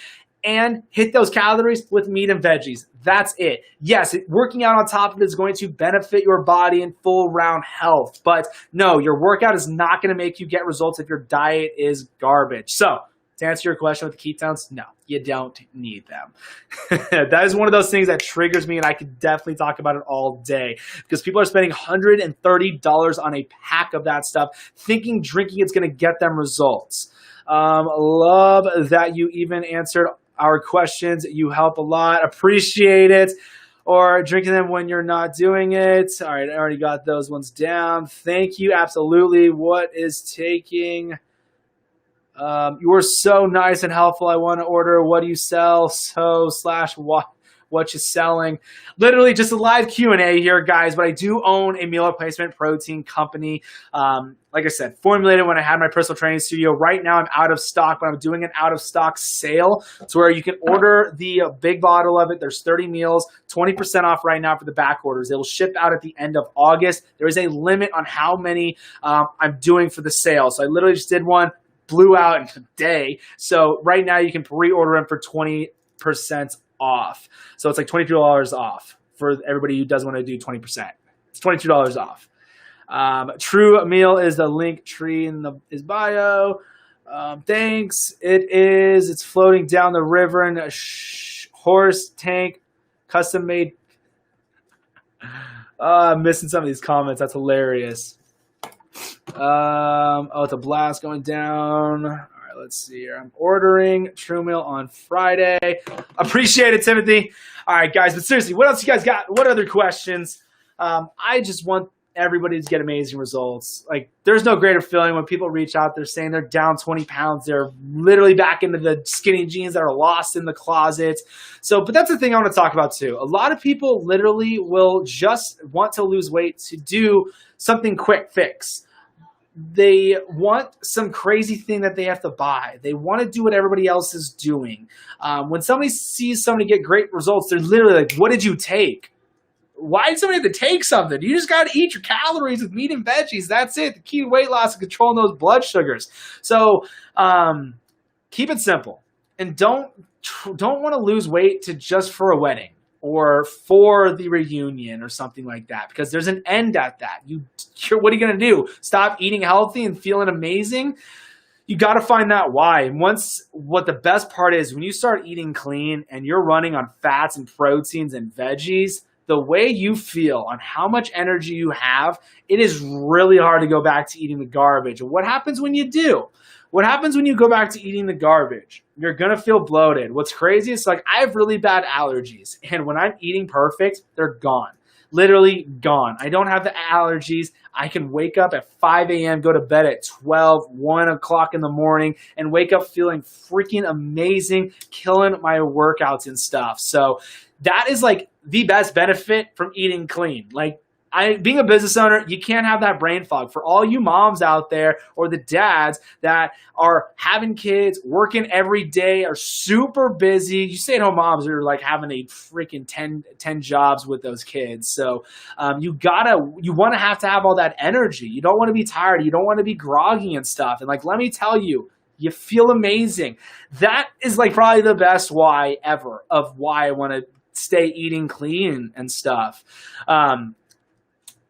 and hit those calories with meat and veggies. That's it. Yes, working out on top of it is going to benefit your body in full round health. But no, your workout is not going to make you get results if your diet is garbage. So to answer your question with the ketones, no, you don't need them. That is one of those things that triggers me, and I could definitely talk about it all day because people are spending $130 on a pack of that stuff, thinking drinking it's going to get them results. Love that you even answered our questions. You help a lot. Appreciate it. Or drinking them when you're not doing it. All right, I already got those ones down. Thank you. Absolutely. What is taking... you were so nice and helpful. I want to order. What do you sell? What you selling? Literally just a live Q&A here, guys. But I do own a meal replacement protein company. Like I said, formulated when I had my personal training studio. Right now I'm out of stock, but I'm doing an out of stock sale. It's where you can order the big bottle of it. There's 30 meals, 20% off right now for the back orders. It will ship out at the end of August. There is a limit on how many I'm doing for the sale. So I literally just did one. Blew out in a day. So right now you can pre-order them for 20% off. So it's like $22 off for everybody who does want to do 20%. It's $22 off. True Meal is the link tree in his bio. Thanks. It's floating down the river in a horse tank, custom made. I'm missing some of these comments. That's hilarious. It's a blast going down. All right, let's see here. I'm ordering True Meal on Friday. Appreciate it, Timothy. All right, guys, but seriously, what else you guys got? What other questions? I just want everybody to get amazing results. Like, there's no greater feeling when people reach out. They're saying they're down 20 pounds. They're literally back into the skinny jeans that are lost in the closet. So, but that's the thing I want to talk about too. A lot of people literally will just want to lose weight to do something quick fix. They want some crazy thing that they have to buy. They want to do what everybody else is doing. When somebody sees somebody get great results, they're literally like, what did you take? Why did somebody have to take something? You just got to eat your calories with meat and veggies. That's it. The key to weight loss is controlling those blood sugars. So keep it simple. And don't want to lose weight just for a wedding or for the reunion or something like that, because there's an end at that. What are you going to do? Stop eating healthy and feeling amazing? You got to find that why. And what the best part is, when you start eating clean and you're running on fats and proteins and veggies, the way you feel on how much energy you have, it is really hard to go back to eating the garbage. And what happens when you do? What happens when you go back to eating the garbage? You're going to feel bloated. What's crazy is, like, I have really bad allergies. And when I'm eating perfect, they're gone. Literally gone. I don't have the allergies. I can wake up at 5 a.m., go to bed at 12, 1 o'clock in the morning, and wake up feeling freaking amazing, killing my workouts and stuff. So that is like the best benefit from eating clean. Like, being a business owner, you can't have that brain fog. For all you moms out there or the dads that are having kids, working every day, are super busy. You stay-at-home moms are like having a freaking 10 jobs with those kids. So you want to have all that energy. You don't want to be tired. You don't want to be groggy and stuff. And like, let me tell you, you feel amazing. That is like probably the best why ever of why I want to stay eating clean and stuff.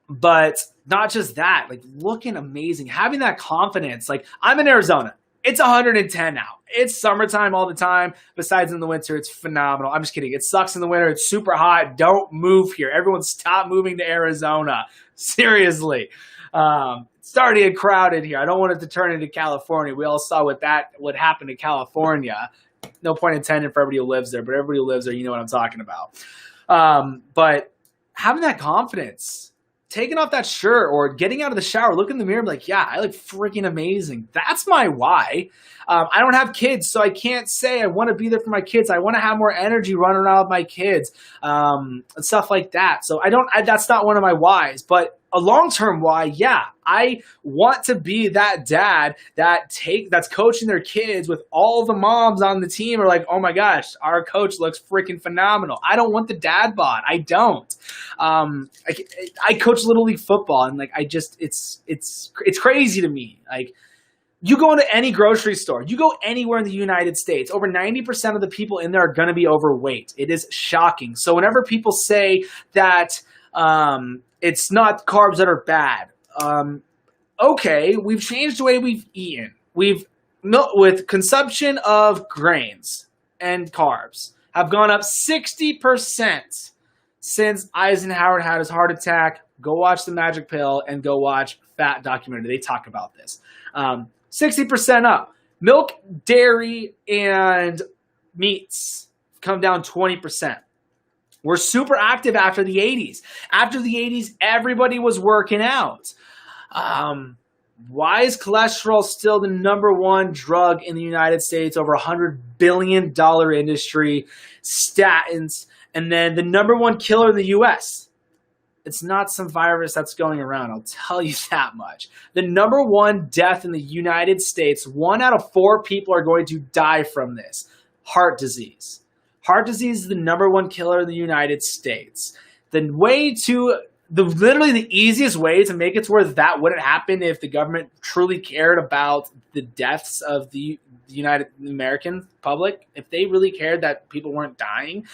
But not just that, like looking amazing, having that confidence. Like, I'm in Arizona. It's 110 now. It's summertime all the time. Besides in the winter, it's phenomenal. I'm just kidding. It sucks in the winter. It's super hot. Don't move here. Everyone stop moving to Arizona. Seriously. It's starting to get crowded here. I don't want it to turn into California. We all saw what happened to California. No point intended for everybody who lives there, but everybody who lives there, you know what I'm talking about. But having that confidence, taking off that shirt or getting out of the shower, look in the mirror and be like, yeah, I look freaking amazing. That's my why. I don't have kids, so I can't say I want to be there for my kids. I want to have more energy running around with my kids, and stuff like that. So that's not one of my whys, but a long-term why, yeah, I want to be that dad that's coaching their kids with all the moms on the team are like, oh my gosh, our coach looks freaking phenomenal. I don't want the dad bod. I don't. I coach Little League football, and like, it's crazy to me. Like, you go into any grocery store, you go anywhere in the United States, over 90% of the people in there are going to be overweight. It is shocking. So whenever people say that it's not carbs that are bad, okay, we've changed the way we've eaten. With consumption of grains and carbs have gone up 60% since Eisenhower had his heart attack. Go watch The Magic Pill and go watch Fat documentary. They talk about this. 60% up. Milk, dairy, and meats come down 20%. We're super active after the 80s. After the 80s, everybody was working out. Why is cholesterol still the number one drug in the United States, over $100 billion industry, statins, and then the number one killer in the U.S.? It's not some virus that's going around, I'll tell you that much. The number one death in the United States, 1 out of 4 people are going to die from this: heart disease. Heart disease is the number one killer in the United States. Literally the easiest way to make it to where that wouldn't happen if the government truly cared about the deaths of the American public, if they really cared that people weren't dying,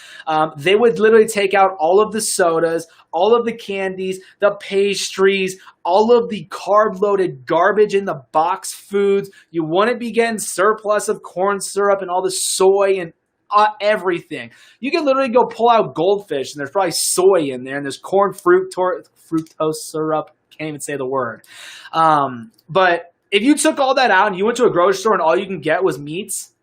they would literally take out all of the sodas, all of the candies, the pastries, all of the carb-loaded garbage in the box foods. You wouldn't be getting surplus of corn syrup and all the soy and everything. You can literally go pull out goldfish and there's probably soy in there, and there's corn fructose syrup. Can't even say the word. But if you took all that out and you went to a grocery store and all you can get was meats,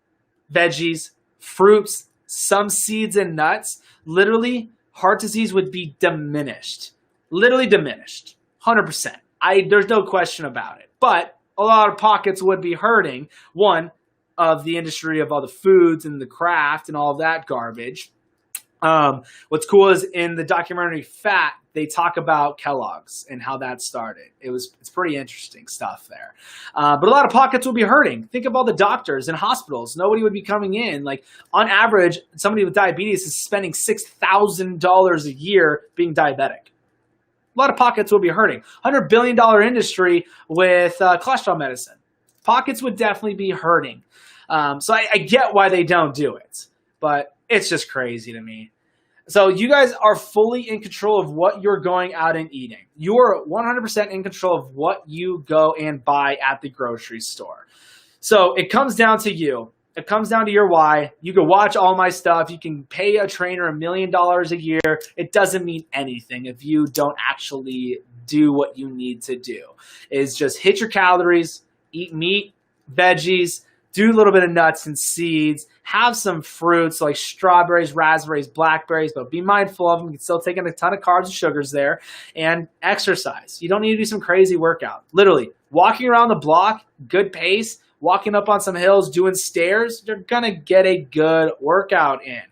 veggies, fruits, some seeds and nuts, literally heart disease would be diminished. Literally diminished. 100%. There's no question about it. But a lot of pockets would be hurting. One, of the industry of all the foods and the craft and all of that garbage. What's cool is in the documentary Fat, they talk about Kellogg's and how that started. It's pretty interesting stuff there. But a lot of pockets will be hurting. Think of all the doctors and hospitals. Nobody would be coming in. Like, on average, somebody with diabetes is spending $6,000 a year being diabetic. A lot of pockets will be hurting. $100 billion industry with cholesterol medicine. Pockets would definitely be hurting. So I get why they don't do it, but it's just crazy to me. So you guys are fully in control of what you're going out and eating. You're 100% in control of what you go and buy at the grocery store. So it comes down to you. It comes down to your why. You can watch all my stuff. You can pay a trainer $1 million a year. It doesn't mean anything if you don't actually do what you need to do. Is just hit your calories, eat meat, veggies, do a little bit of nuts and seeds, have some fruits like strawberries, raspberries, blackberries, but be mindful of them. You can still take in a ton of carbs and sugars there, and exercise. You don't need to do some crazy workout. Literally, walking around the block, good pace, walking up on some hills, doing stairs, you're going to get a good workout in.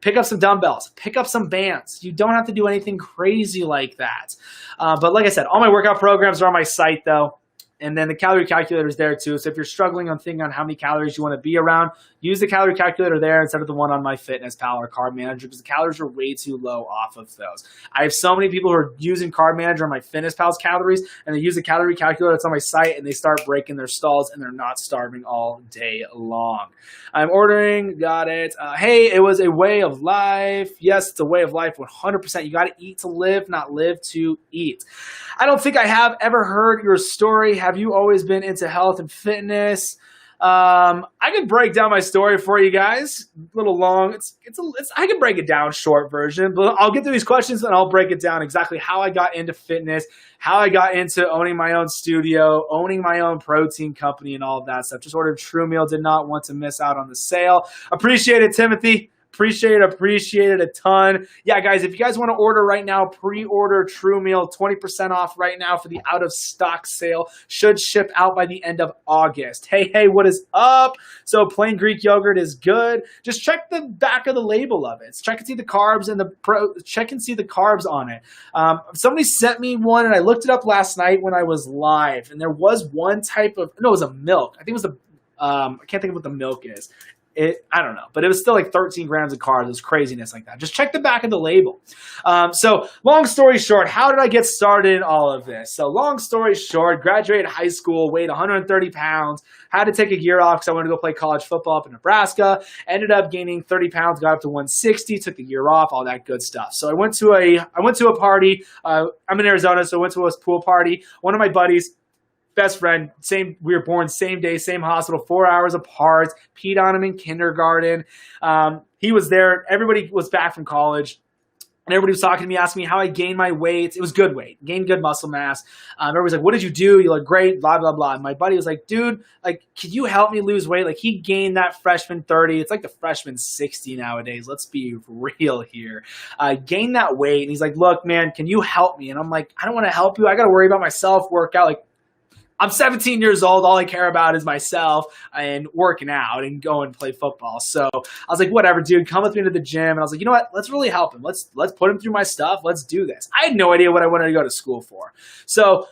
Pick up some dumbbells. Pick up some bands. You don't have to do anything crazy like that. But like I said, all my workout programs are on my site, though. And then the calorie calculator is there too. So if you're struggling on thinking on how many calories you want to be around, use the calorie calculator there instead of the one on MyFitnessPal or Carb Manager, because the calories are way too low off of those. I have so many people who are using Carb Manager on MyFitnessPal's calories, and they use the calorie calculator that's on my site, and they start breaking their stalls, and they're not starving all day long. I'm ordering. Got it. Hey, it was a way of life. Yes, it's a way of life, 100%. You got to eat to live, not live to eat. I don't think I have ever heard your story. Have you always been into health and fitness? I could break down my story for you guys. A little long. I can break it down, short version, but I'll get through these questions and I'll break it down exactly how I got into fitness, how I got into owning my own studio, owning my own protein company, and all of that stuff. Just ordered True Meal. Did not want to miss out on the sale. Appreciate it, Timothy. Appreciate it a ton. Yeah, guys, if you guys want to order right now, pre-order True Meal, 20% off right now for the out-of-stock sale. Should ship out by the end of August. Hey, what is up? So plain Greek yogurt is good. Just check the back of the label of it. Check and see the carbs and check and see the carbs on it. Somebody sent me one, and I looked it up last night when I was live, and there was one type of, no, it was a milk. I think it was I can't think of what the milk is. I don't know, but it was still like 13 grams of carbs. It was craziness like that. Just check the back of the label. So long story short, how did I get started in all of this? So long story short, graduated high school, weighed 130 pounds, had to take a year off because I wanted to go play college football up in Nebraska, ended up gaining 30 pounds, got up to 160, took the year off, all that good stuff. So I went to a party. I'm in Arizona, so I went to a pool party. One of my buddies, best friend, we were born same day, same hospital, 4 hours apart, peed on him in kindergarten. He was there. Everybody was back from college. And everybody was talking to me, asking me how I gained my weight. It was good weight, gained good muscle mass. Everybody's like, what did you do? You look great, blah, blah, blah. And my buddy was like, dude, like, can you help me lose weight? Like, he gained that freshman 30. It's like the freshman 60 nowadays. Let's be real here. Gained that weight. And he's like, look, man, can you help me? And I'm like, I don't want to help you. I got to worry about myself, work out. Like, I'm 17 years old. All I care about is myself and working out and going to play football. So I was like, whatever, dude, come with me to the gym. And I was like, you know what? Let's really help him. Let's put him through my stuff. Let's do this. I had no idea what I wanted to go to school for. So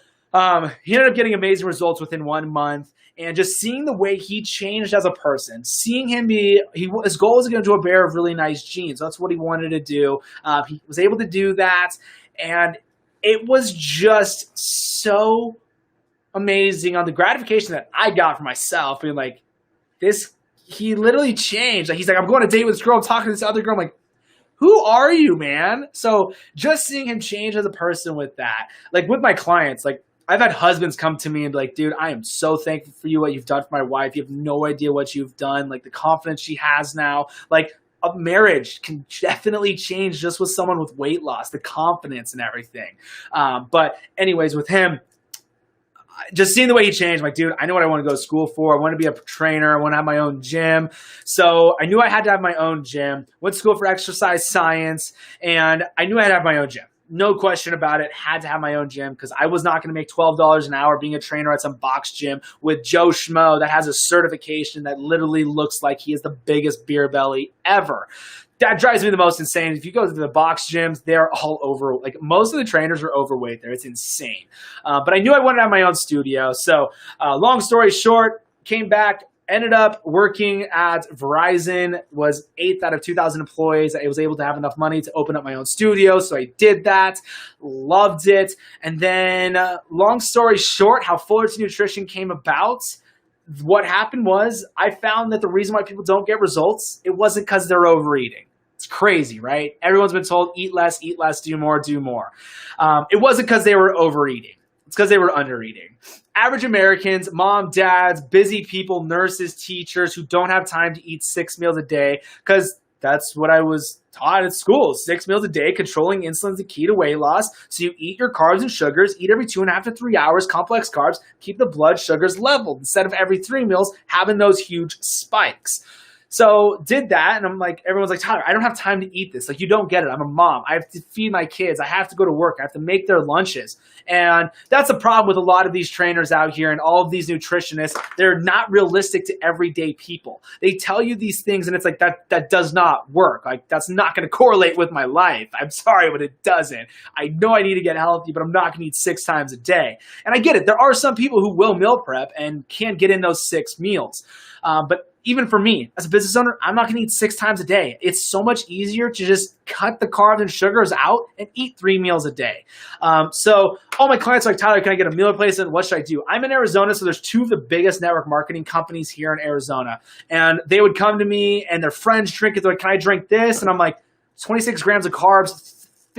he ended up getting amazing results within 1 month. And just seeing the way he changed as a person, seeing him his goal was to get into a pair of really nice jeans. That's what he wanted to do. He was able to do that. And it was just so amazing on the gratification that I got for myself, being like, he literally changed. Like, he's like, I'm going on a date with this girl, I'm talking to this other girl. I'm like, who are you, man? So just seeing him change as a person with that, like with my clients, like I've had husbands come to me and be like, dude, I am so thankful for you, what you've done for my wife. You have no idea what you've done. Like the confidence she has now, like a marriage can definitely change just with someone with weight loss, the confidence and everything. But anyways, with him, just seeing the way he changed, I'm like, dude, I know what I want to go to school for. I want to be a trainer. I want to have my own gym. So I knew I had to have my own gym. Went to school for exercise science, and I knew I had to have my own gym. No question about it. Had to have my own gym because I was not going to make $12 an hour being a trainer at some box gym with Joe Schmo that has a certification that literally looks like he is the biggest beer belly ever. That drives me the most insane. If you go to the box gyms, they're all over. Like most of the trainers are overweight there. It's insane. But I knew I wanted to have my own studio. So long story short, came back, ended up working at Verizon, was 8th out of 2,000 employees. I was able to have enough money to open up my own studio. So I did that, loved it. And then long story short, how Fullerton Nutrition came about. What happened was I found that the reason why people don't get results, it wasn't because they're overeating. It's crazy, right? Everyone's been told eat less, do more, do more. It wasn't because they were overeating. It's because they were undereating. Average Americans, mom, dads, busy people, nurses, teachers who don't have time to eat 6 meals a day, because that's what I was taught at school. 6 meals a day, controlling insulin's the key to weight loss. So you eat your carbs and sugars, eat every 2.5 to 3 hours, complex carbs, keep the blood sugars leveled instead of every 3 meals having those huge spikes. So did that, and I'm like, everyone's like, Tyler, I don't have time to eat this. Like, you don't get it. I'm a mom. I have to feed my kids. I have to go to work. I have to make their lunches. And that's a problem with a lot of these trainers out here and all of these nutritionists. They're not realistic to everyday people. They tell you these things, and it's like, that does not work. Like, that's not going to correlate with my life. I'm sorry, but it doesn't. I know I need to get healthy, but I'm not going to eat 6 times a day. And I get it. There are some people who will meal prep and can't get in those 6 meals. But even for me, as a business owner, I'm not going to eat 6 times a day. It's so much easier to just cut the carbs and sugars out and eat 3 meals a day. So all my clients are like, Tyler, can I get a meal replacement? What should I do? I'm in Arizona, so there's 2 of the biggest network marketing companies here in Arizona. And they would come to me and their friends drink it. They're like, can I drink this? And I'm like, 26 grams of carbs,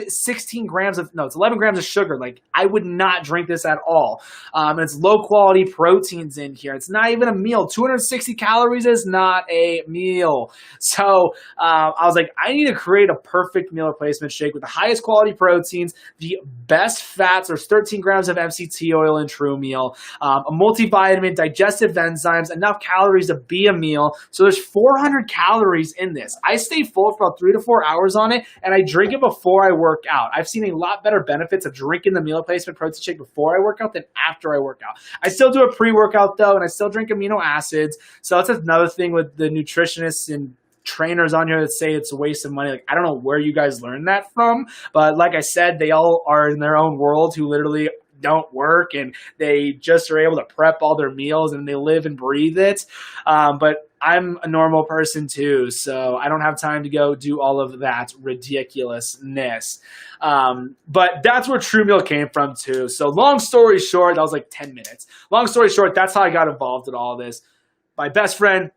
16 grams of, no, it's 11 grams of sugar. Like, I would not drink this at all. And it's low quality proteins in here. It's not even a meal. 260 calories is not a meal. So I was like, I need to create a perfect meal replacement shake with the highest quality proteins, the best fats. There's 13 grams of MCT oil in True Meal, a multivitamin, digestive enzymes, enough calories to be a meal. So there's 400 calories in this. I stay full for about 3 to 4 hours on it, and I drink it before I work out. I've seen a lot better benefits of drinking the meal replacement protein shake before I work out than after I work out. I still do a pre-workout though, and I still drink amino acids. So that's another thing with the nutritionists and trainers on here that say it's a waste of money. Like, I don't know where you guys learned that from, but like I said, they all are in their own world who literally don't work, and they just are able to prep all their meals and they live and breathe it. But I'm a normal person too, so I don't have time to go do all of that ridiculousness. But that's where True Meal came from too. So long story short, that was like 10 minutes. Long story short, that's how I got involved in all this. My best friend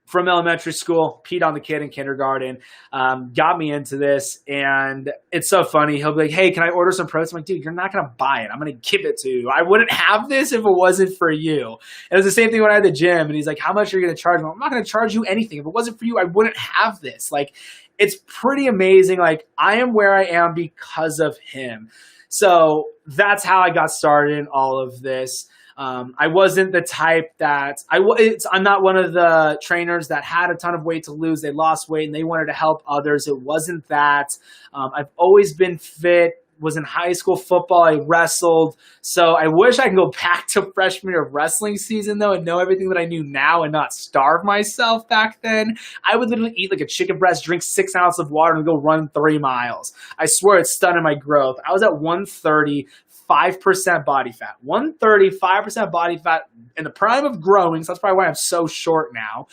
from elementary school, peed on the kid in kindergarten, got me into this. And it's so funny. He'll be like, hey, can I order some protein? I'm like, dude, you're not going to buy it. I'm going to give it to you. I wouldn't have this if it wasn't for you. And it was the same thing when I had the gym. And he's like, how much are you going to charge me? I'm not going to charge you anything. If it wasn't for you, I wouldn't have this. Like, it's pretty amazing. Like, I am where I am because of him. So that's how I got started in all of this. I wasn't the type that I'm not one of the trainers that had a ton of weight to lose. They lost weight and they wanted to help others. It wasn't that. I've always been fit, was in high school football. I wrestled. So I wish I could go back to freshman year of wrestling season though and know everything that I knew now and not starve myself back then. I would literally eat like a chicken breast, drink 6 ounces of water and go run 3 miles. I swear it stunted my growth. I was at 130. 5% body fat, 130, 5% body fat in the prime of growing. So that's probably why I'm so short now.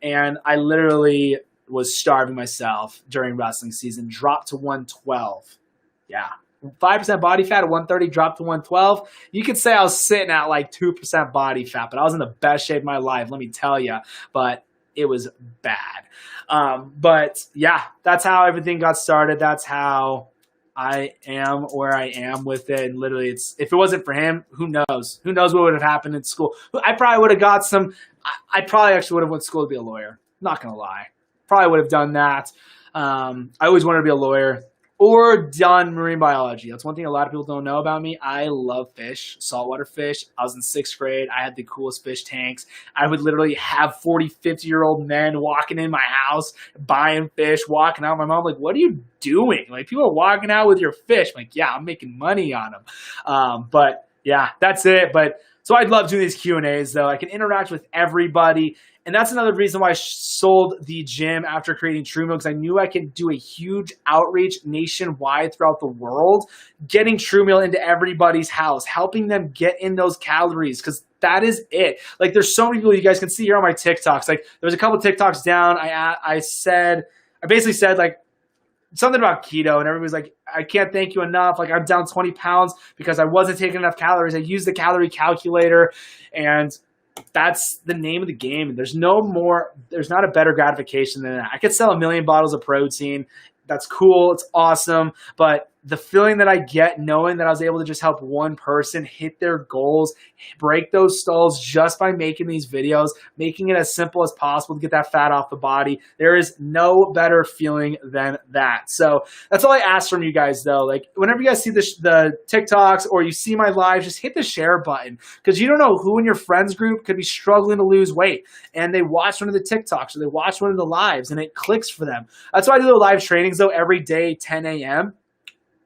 And I literally was starving myself during wrestling season, dropped to 112. Yeah. 5% body fat at 130, dropped to 112. You could say I was sitting at like 2% body fat, but I was in the best shape of my life, let me tell you. But it was bad. But yeah, that's how everything got started. That's how I am where I am with it. And literally, if it wasn't for him, who knows? Who knows what would have happened in school? I probably would have got some. I probably actually would have went to school to be a lawyer. Not gonna lie, probably would have done that. I always wanted to be a lawyer or done marine biology. That's one thing a lot of people don't know about me. I love fish, saltwater fish. I was in 6th grade. I had the coolest fish tanks. I would literally have 40, 50-year-old men walking in my house, buying fish, walking out. My mom like, what are you doing? Like, people are walking out with your fish. I'm like, yeah, I'm making money on them. But yeah, that's it. But so I'd love doing these Q&As though. I can interact with everybody. And that's another reason why I sold the gym after creating True Meal, because I knew I could do a huge outreach nationwide throughout the world, getting True Meal into everybody's house, helping them get in those calories, because that is it. Like, there's so many people you guys can see here on my TikToks. Like, there's a couple TikToks down. I basically said like something about keto, and everybody's like, I can't thank you enough. Like, I'm down 20 pounds because I wasn't taking enough calories. I used the calorie calculator, and that's the name of the game. There's not a better gratification than that. I could sell 1,000,000 bottles of protein. That's cool. It's awesome. But the feeling that I get knowing that I was able to just help one person hit their goals, break those stalls just by making these videos, making it as simple as possible to get that fat off the body. There is no better feeling than that. So that's all I ask from you guys, though. Like, whenever you guys see the TikToks or you see my lives, just hit the share button, because you don't know who in your friends group could be struggling to lose weight, and they watch one of the TikToks or they watch one of the lives and it clicks for them. That's why I do the live trainings, though, every day, 10 a.m.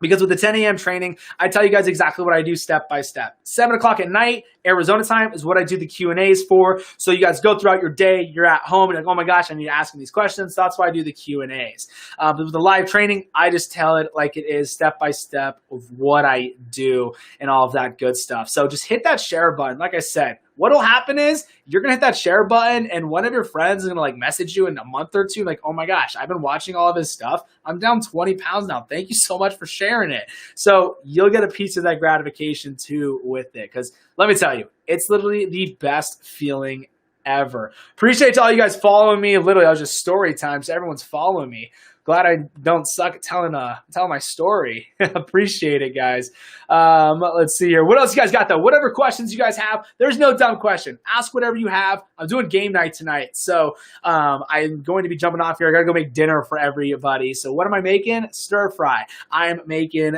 Because with the 10 a.m. training, I tell you guys exactly what I do step by step. 7 o'clock at night, Arizona time, is what I do the Q&As for. So you guys go throughout your day, you're at home, and you're like, oh my gosh, I need to ask them these questions. So that's why I do the Q&As. But with the live training, I just tell it like it is, step by step of what I do and all of that good stuff. So just hit that share button. Like I said, what'll happen is you're going to hit that share button, and one of your friends is going to like message you in a month or two, like, oh my gosh, I've been watching all of his stuff. I'm down 20 pounds now. Thank you so much for sharing it. So you'll get a piece of that gratification too with it. Because let me tell you, it's literally the best feeling ever. Appreciate all you guys following me. Literally, I was just story time, so everyone's following me. Glad I don't suck at telling my story. Appreciate it, guys. Let's see here. What else you guys got, though? Whatever questions you guys have, there's no dumb question. Ask whatever you have. I'm doing game night tonight, so I'm going to be jumping off here. I got to go make dinner for everybody. So what am I making? Stir fry. I'm making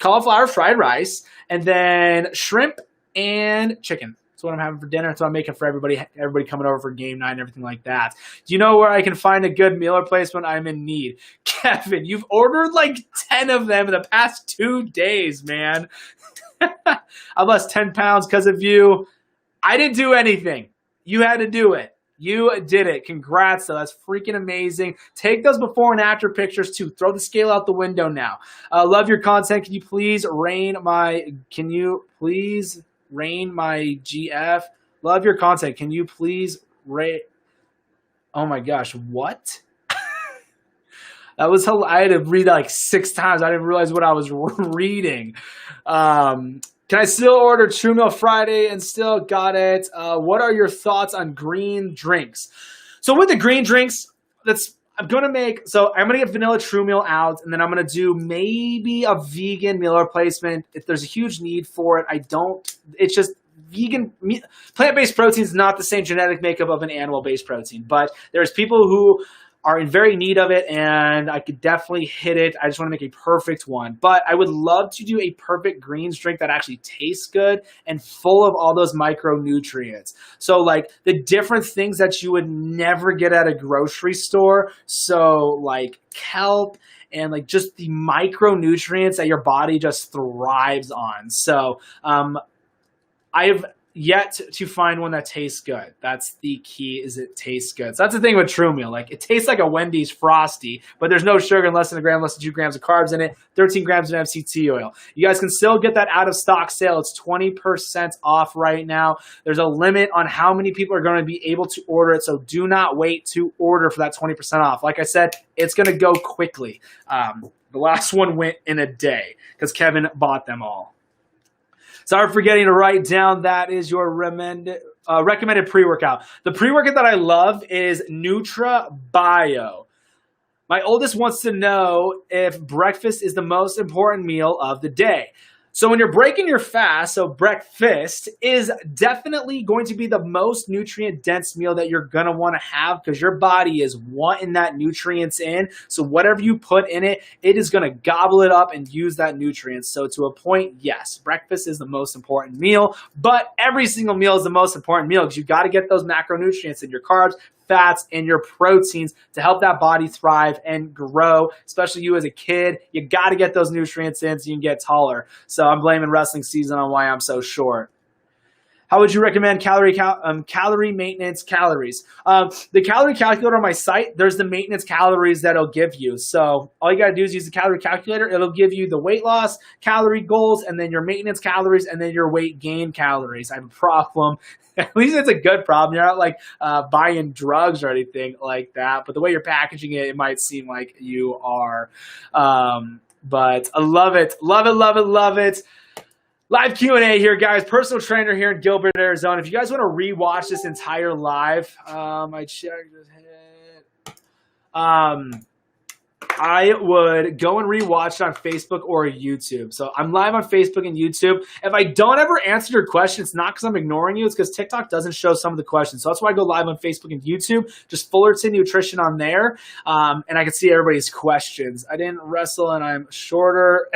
cauliflower fried rice and then shrimp and chicken. That's what I'm having for dinner. That's what I'm making for everybody coming over for game night and everything like that. Do you know where I can find a good meal replacement? I'm in need. Kevin, you've ordered like 10 of them in the past 2 days, man. I lost 10 pounds because of you. I didn't do anything. You had to do it. You did it. Congrats, though. That's freaking amazing. Take those before and after pictures, too. Throw the scale out the window now. Love your content. Can you please rain my GF? Love your content. Can you please rate? Oh my gosh, what? That was I had to read that like 6 times. I didn't realize what I was reading. Can I still order True Meal Friday and still got it? What are your thoughts on green drinks? So with the green drinks, I'm going to get vanilla True Meal out, and then I'm going to do maybe a vegan meal replacement if there's a huge need for it. It's just vegan, plant-based protein is not the same genetic makeup of an animal-based protein, but there's people who are in very need of it, and I could definitely hit it. I just want to make a perfect one. But I would love to do a perfect greens drink that actually tastes good and full of all those micronutrients. So like the different things that you would never get at a grocery store. So like kelp and like just the micronutrients that your body just thrives on. So I've yet to find one that tastes good. That's the key, is it tastes good. So that's the thing with True Meal. Like, it tastes like a Wendy's Frosty, but there's no sugar and less than a gram, less than 2 grams of carbs in it, 13 grams of MCT oil. You guys can still get that out of stock sale. It's 20% off right now. There's a limit on how many people are going to be able to order it, so do not wait to order for that 20% off. Like I said, it's going to go quickly. The last one went in a day because Kevin bought them all. Sorry for forgetting to write down. That is your recommended pre-workout. The pre-workout that I love is NutraBio. My oldest wants to know if breakfast is the most important meal of the day. So when you're breaking your fast, so breakfast is definitely going to be the most nutrient-dense meal that you're going to want to have because your body is wanting that nutrients in. So whatever you put in it, it is going to gobble it up and use that nutrients. So to a point, yes, breakfast is the most important meal, but every single meal is the most important meal because you got to get those macronutrients in your carbs, fats, and your proteins to help that body thrive and grow, especially you as a kid. You got to get those nutrients in so you can get taller. So I'm blaming wrestling season on why I'm so short. How would you recommend calorie maintenance calories? The calorie calculator on my site, there's the maintenance calories that it'll give you. So all you got to do is use the calorie calculator. It'll give you the weight loss calorie goals and then your maintenance calories and then your weight gain calories. I have a problem. At least it's a good problem. You're not like buying drugs or anything like that. But the way you're packaging it, it might seem like you are. But I love it. Love it, love it, love it. Live Q&A here, guys. Personal trainer here in Gilbert, Arizona. If you guys want to rewatch this entire live, I checked his head. I would go and rewatch it on Facebook or YouTube. So I'm live on Facebook and YouTube. If I don't ever answer your question, it's not because I'm ignoring you. It's because TikTok doesn't show some of the questions. So that's why I go live on Facebook and YouTube. Just Fullerton Nutrition on there. And I can see everybody's questions. I didn't wrestle and I'm shorter.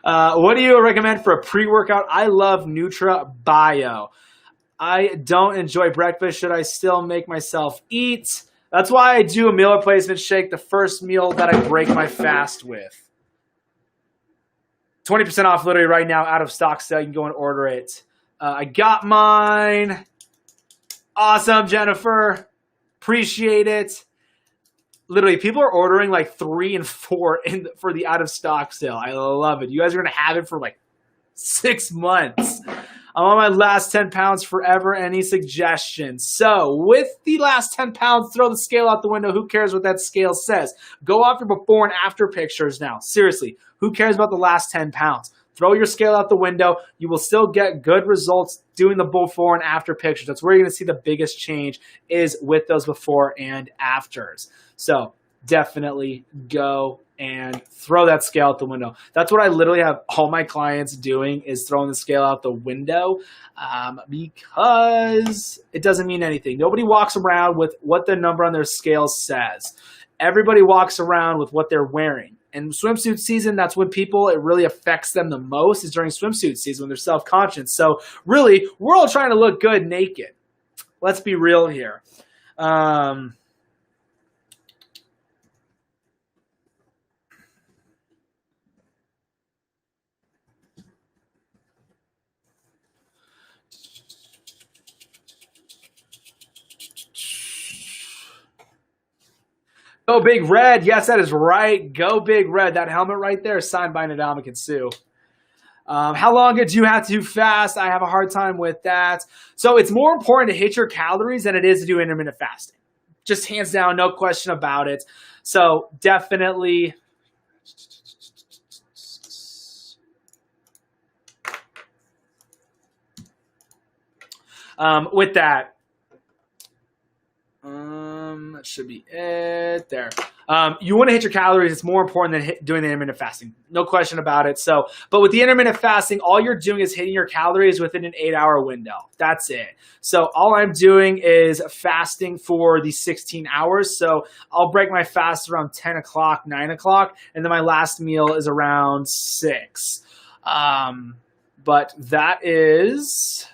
What do you recommend for a pre-workout? I love Nutra Bio. I don't enjoy breakfast. Should I still make myself eat? That's why I do a meal replacement shake, the first meal that I break my fast with. 20% off literally right now, out of stock sale. You can go and order it. I got mine. Awesome, Jennifer. Appreciate it. Literally, people are ordering like 3 and 4 for the out of stock sale. I love it. You guys are going to have it for like 6 months. I'm on my last 10 pounds forever. Any suggestions? So with the last 10 pounds, throw the scale out the window. Who cares what that scale says? Go off your before and after pictures now. Seriously, who cares about the last 10 pounds? Throw your scale out the window. You will still get good results doing the before and after pictures. That's where you're going to see the biggest change is with those before and afters. So definitely go and throw that scale out the window. That's what I literally have all my clients doing, is throwing the scale out the window, because it doesn't mean anything. Nobody walks around with what the number on their scale says. Everybody walks around with what they're wearing. And swimsuit season, that's when people, it really affects them the most, is during swimsuit season when they're self-conscious. So really, we're all trying to look good naked. Let's be real here. Go Big Red. Yes, that is right. Go Big Red. That helmet right there is signed by Nadamik Sue. How long do you have to fast? I have a hard time with that. So it's more important to hit your calories than it is to do intermittent fasting. Just hands down, no question about it. So definitely. With that. That should be it there. You want to hit your calories. It's more important than doing the intermittent fasting. No question about it. So, but with the intermittent fasting, all you're doing is hitting your calories within an 8-hour window. That's it. So all I'm doing is fasting for the 16 hours. So I'll break my fast around 10 o'clock, 9 o'clock, and then my last meal is around 6. But that is...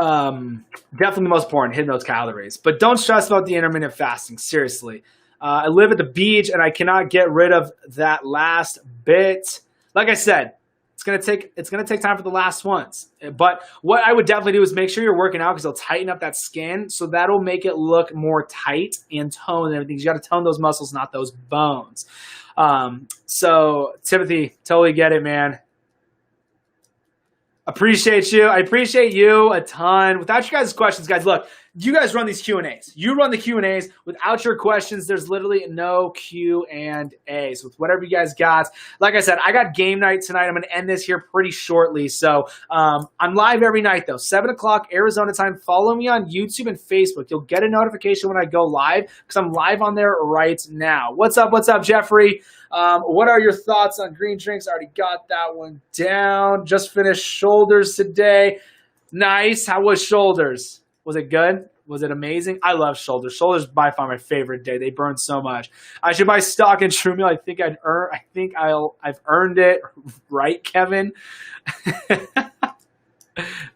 definitely the most important, hitting those calories. But don't stress about the intermittent fasting. Seriously. I live at the beach and I cannot get rid of that last bit. Like I said, it's gonna take time for the last ones. But what I would definitely do is make sure you're working out, because it'll tighten up that skin. So that'll make it look more tight and toned and everything. You got to tone those muscles, not those bones. So Timothy, totally get it, man. Appreciate you. I appreciate you a ton. Without you guys' questions, guys, look, you guys run these Q&As. You run the Q&As. Without your questions, there's literally no Q&A. So with whatever you guys got, like I said, I got game night tonight. I'm going to end this here pretty shortly. So I'm live every night, though, 7 o'clock Arizona time. Follow me on YouTube and Facebook. You'll get a notification when I go live, because I'm live on there right now. What's up? What's up, Jeffrey? What are your thoughts on green drinks? I already got that one down. Just finished shoulders today. Nice. How was shoulders? Was it good? Was it amazing? I love shoulders. Shoulders by far my favorite day. They burn so much. I should buy stock in True Meal. I've earned it. Right, Kevin?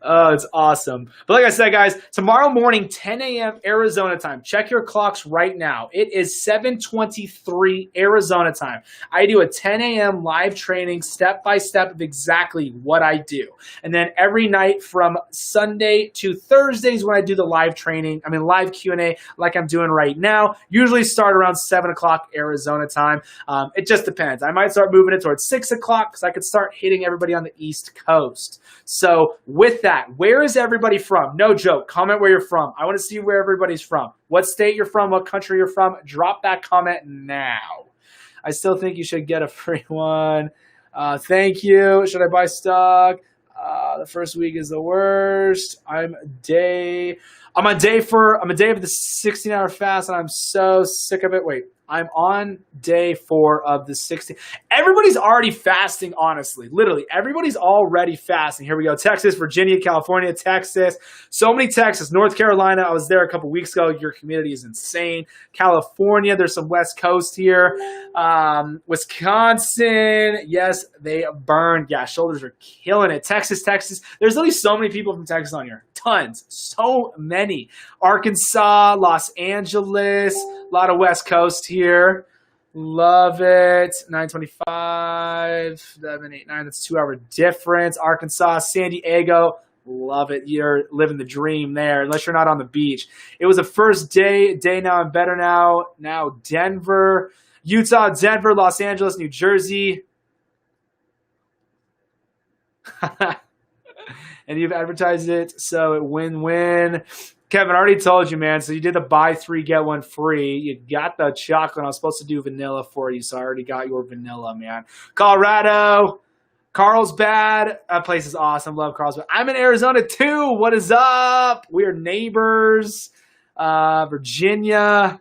Oh, it's awesome. But like I said, guys, tomorrow morning, 10 a.m. Arizona time. Check your clocks right now. It is 7:23 Arizona time. I do a 10 a.m. live training, step-by-step of exactly what I do. And then every night from Sunday to Thursdays when I do the live training, live Q&A like I'm doing right now, usually start around 7 o'clock Arizona time. It just depends. I might start moving it towards 6 o'clock because I could start hitting everybody on the East Coast. So with that, chat. Where is everybody from? No joke. Comment where you're from. I want to see where everybody's from. What state you're from, what country you're from. Drop that comment now. I still think you should get a free one. Thank you. Should I buy stock? The first week is the worst. I'm a day of the 16-hour fast, and I'm so sick of it. Wait, I'm on day 4 of the 16. Everybody's already fasting, honestly. Literally, everybody's already fasting. Here we go. Texas, Virginia, California, Texas. So many Texas. North Carolina, I was there a couple weeks ago. Your community is insane. California, there's some West Coast here. Wisconsin, yes, they burned. Yeah, shoulders are killing it. Texas. There's literally so many people from Texas on here. Tons. So many. Arkansas, Los Angeles, a lot of West Coast here. Love it. 9:25, 7, 8, 9. That's a 2-hour difference. Arkansas, San Diego. Love it. You're living the dream there, unless you're not on the beach. It was the first day. Now I'm better now. Now Denver, Utah, Denver, Los Angeles, New Jersey. And you've advertised it, so it win-win. Kevin, I already told you, man. So you did the buy 3, get 1 free. You got the chocolate. I was supposed to do vanilla for you, so I already got your vanilla, man. Colorado, Carlsbad. That place is awesome. Love Carlsbad. I'm in Arizona, too. What is up? We are neighbors. Virginia.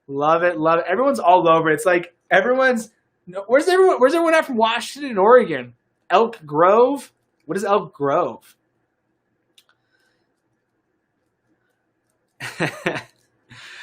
Love it. Everyone's all over. It's like everyone's – where's everyone at from Washington and Oregon? Elk Grove? What is Elk Grove?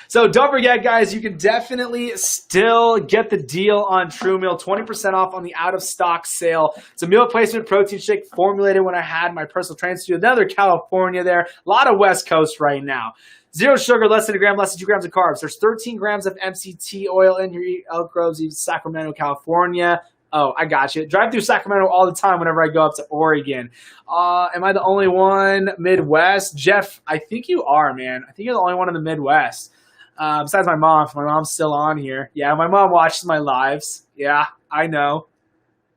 So don't forget, guys, you can definitely still get the deal on True Meal, 20% off on the out-of-stock sale. It's a meal replacement protein shake formulated when I had my personal training studio. Another California there. A lot of West Coast right now. 0 sugar, less than a gram, less than 2 grams of carbs. There's 13 grams of MCT oil in your Elk Groves, Sacramento, California. Oh, I got you. Drive through Sacramento all the time whenever I go up to Oregon. Am I the only one Midwest? Jeff, I think you are, man. I think you're the only one in the Midwest. Besides my mom. My mom's still on here. Yeah, my mom watches my lives. Yeah, I know.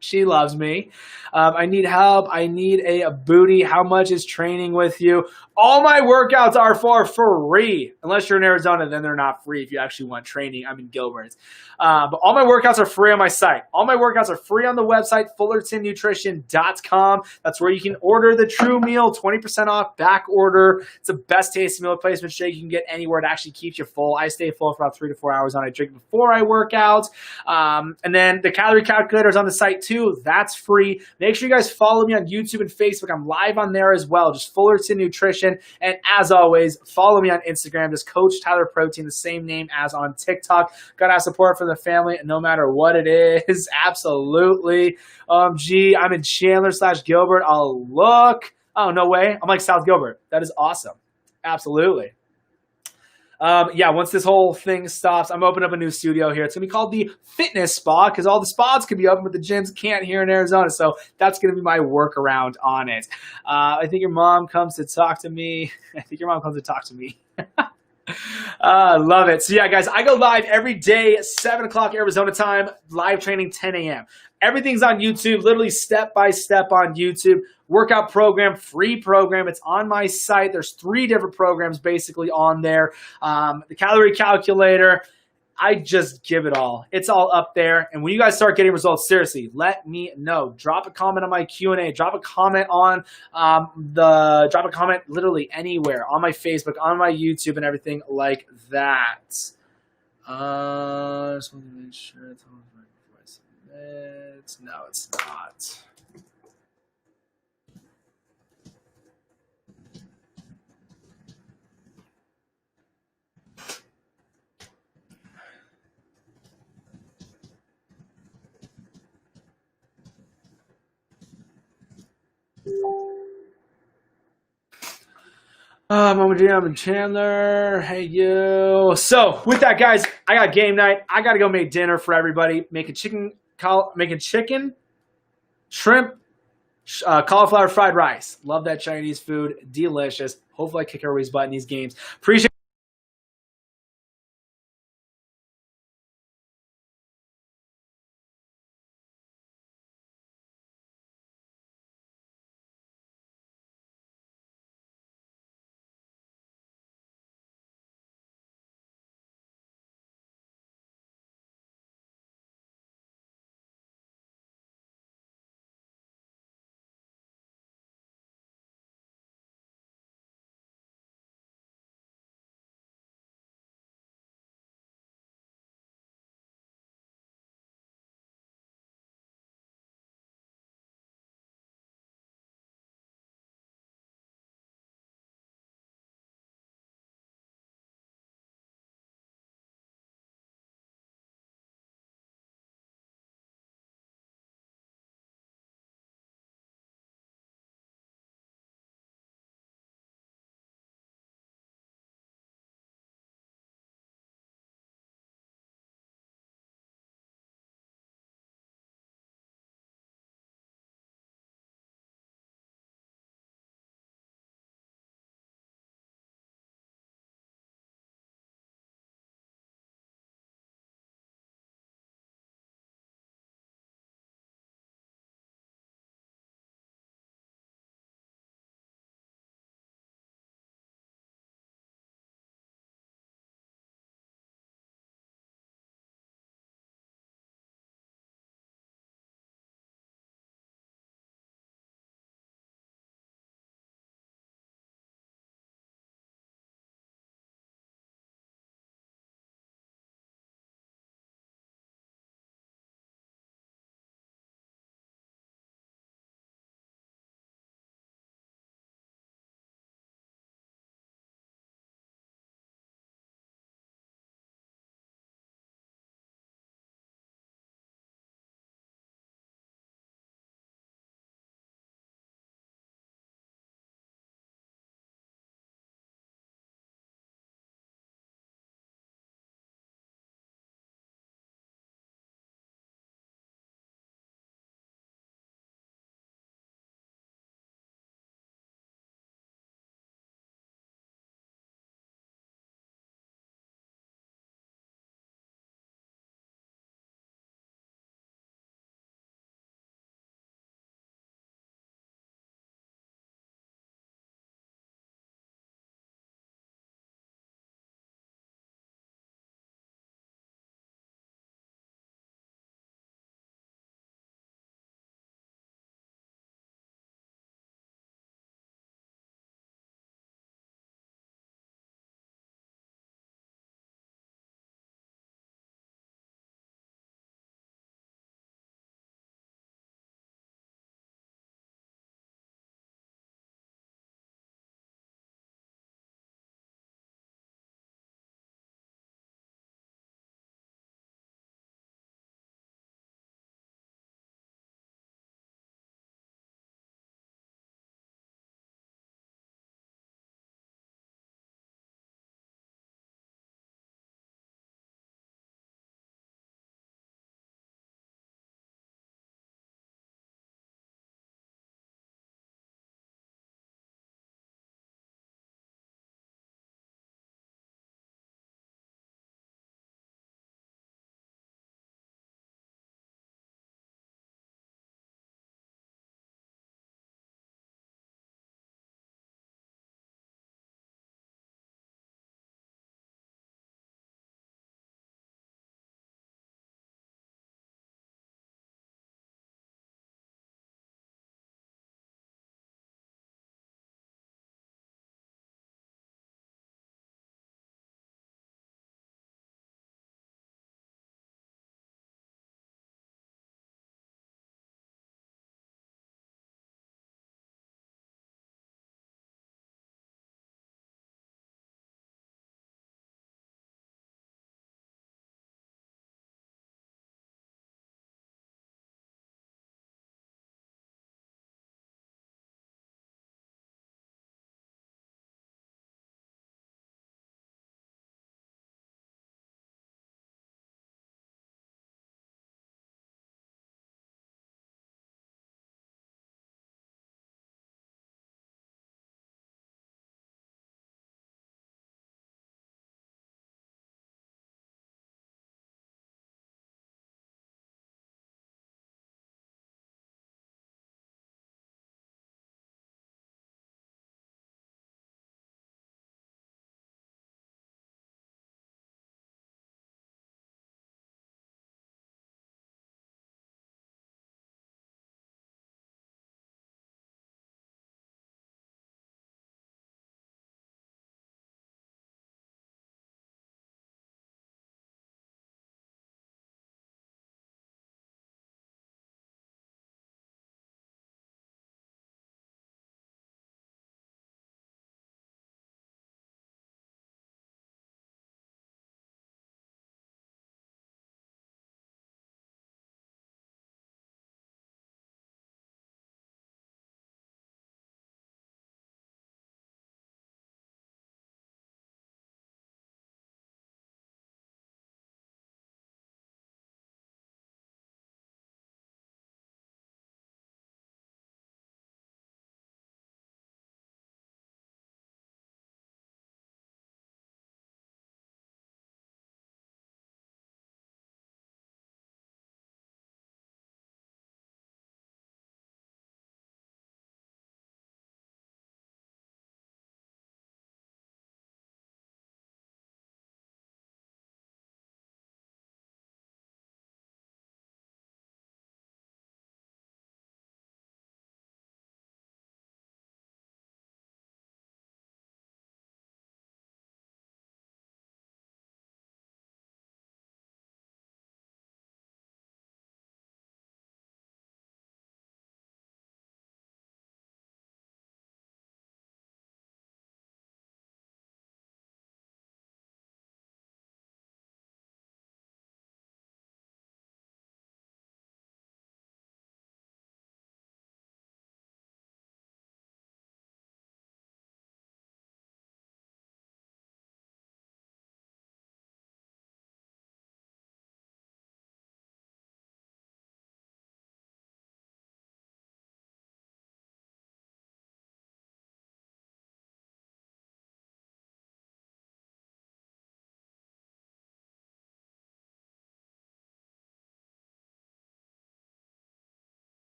She loves me. I need help. I need a booty. How much is training with you? All my workouts are for free. Unless you're in Arizona, then they're not free if you actually want training. I'm in Gilbert. But all my workouts are free on my site. All my workouts are free on the website, fullertonnutrition.com. That's where you can order the True Meal, 20% off, back order. It's the best tasting meal replacement shake you can get anywhere. It actually keeps you full. I stay full for about 3 to 4 hours on. I drink before I work out. And then the calorie calculator is on the site too. That's free. Make sure you guys follow me on YouTube and Facebook. I'm live on there as well. Just Fullerton Nutrition. And as always, follow me on Instagram. Just Coach Tyler Protein, the same name as on TikTok. Gotta have support for the family, no matter what it is. Absolutely. Gee, I'm in Chandler/Gilbert. I'll look. Oh, no way. I'm like South Gilbert. That is awesome. Absolutely. Yeah, once this whole thing stops, I'm opening up a new studio here. It's going to be called the Fitness Spa because all the spas can be open, but the gyms can't here in Arizona. So that's going to be my workaround on it. I think your mom comes to talk to me. Love it. So yeah, guys, I go live every day at 7 o'clock Arizona time, live training 10 a.m. Everything's on YouTube, literally step by step on YouTube. Workout program, free program. It's on my site. There's 3 different programs basically on there. The calorie calculator. I just give it all. It's all up there. And when you guys start getting results, seriously, let me know. Drop a comment on my Q&A. Drop a comment on drop a comment literally anywhere on my Facebook, on my YouTube, and everything like that. Just want to make sure it's on right before I submit. No, it's not. Mama G, I'm in Chandler. Hey, you. So, with that, guys, I got game night. I got to go make dinner for everybody. Making chicken, shrimp, cauliflower fried rice. Love that Chinese food. Delicious. Hopefully, I kick everybody's butt in these games. Appreciate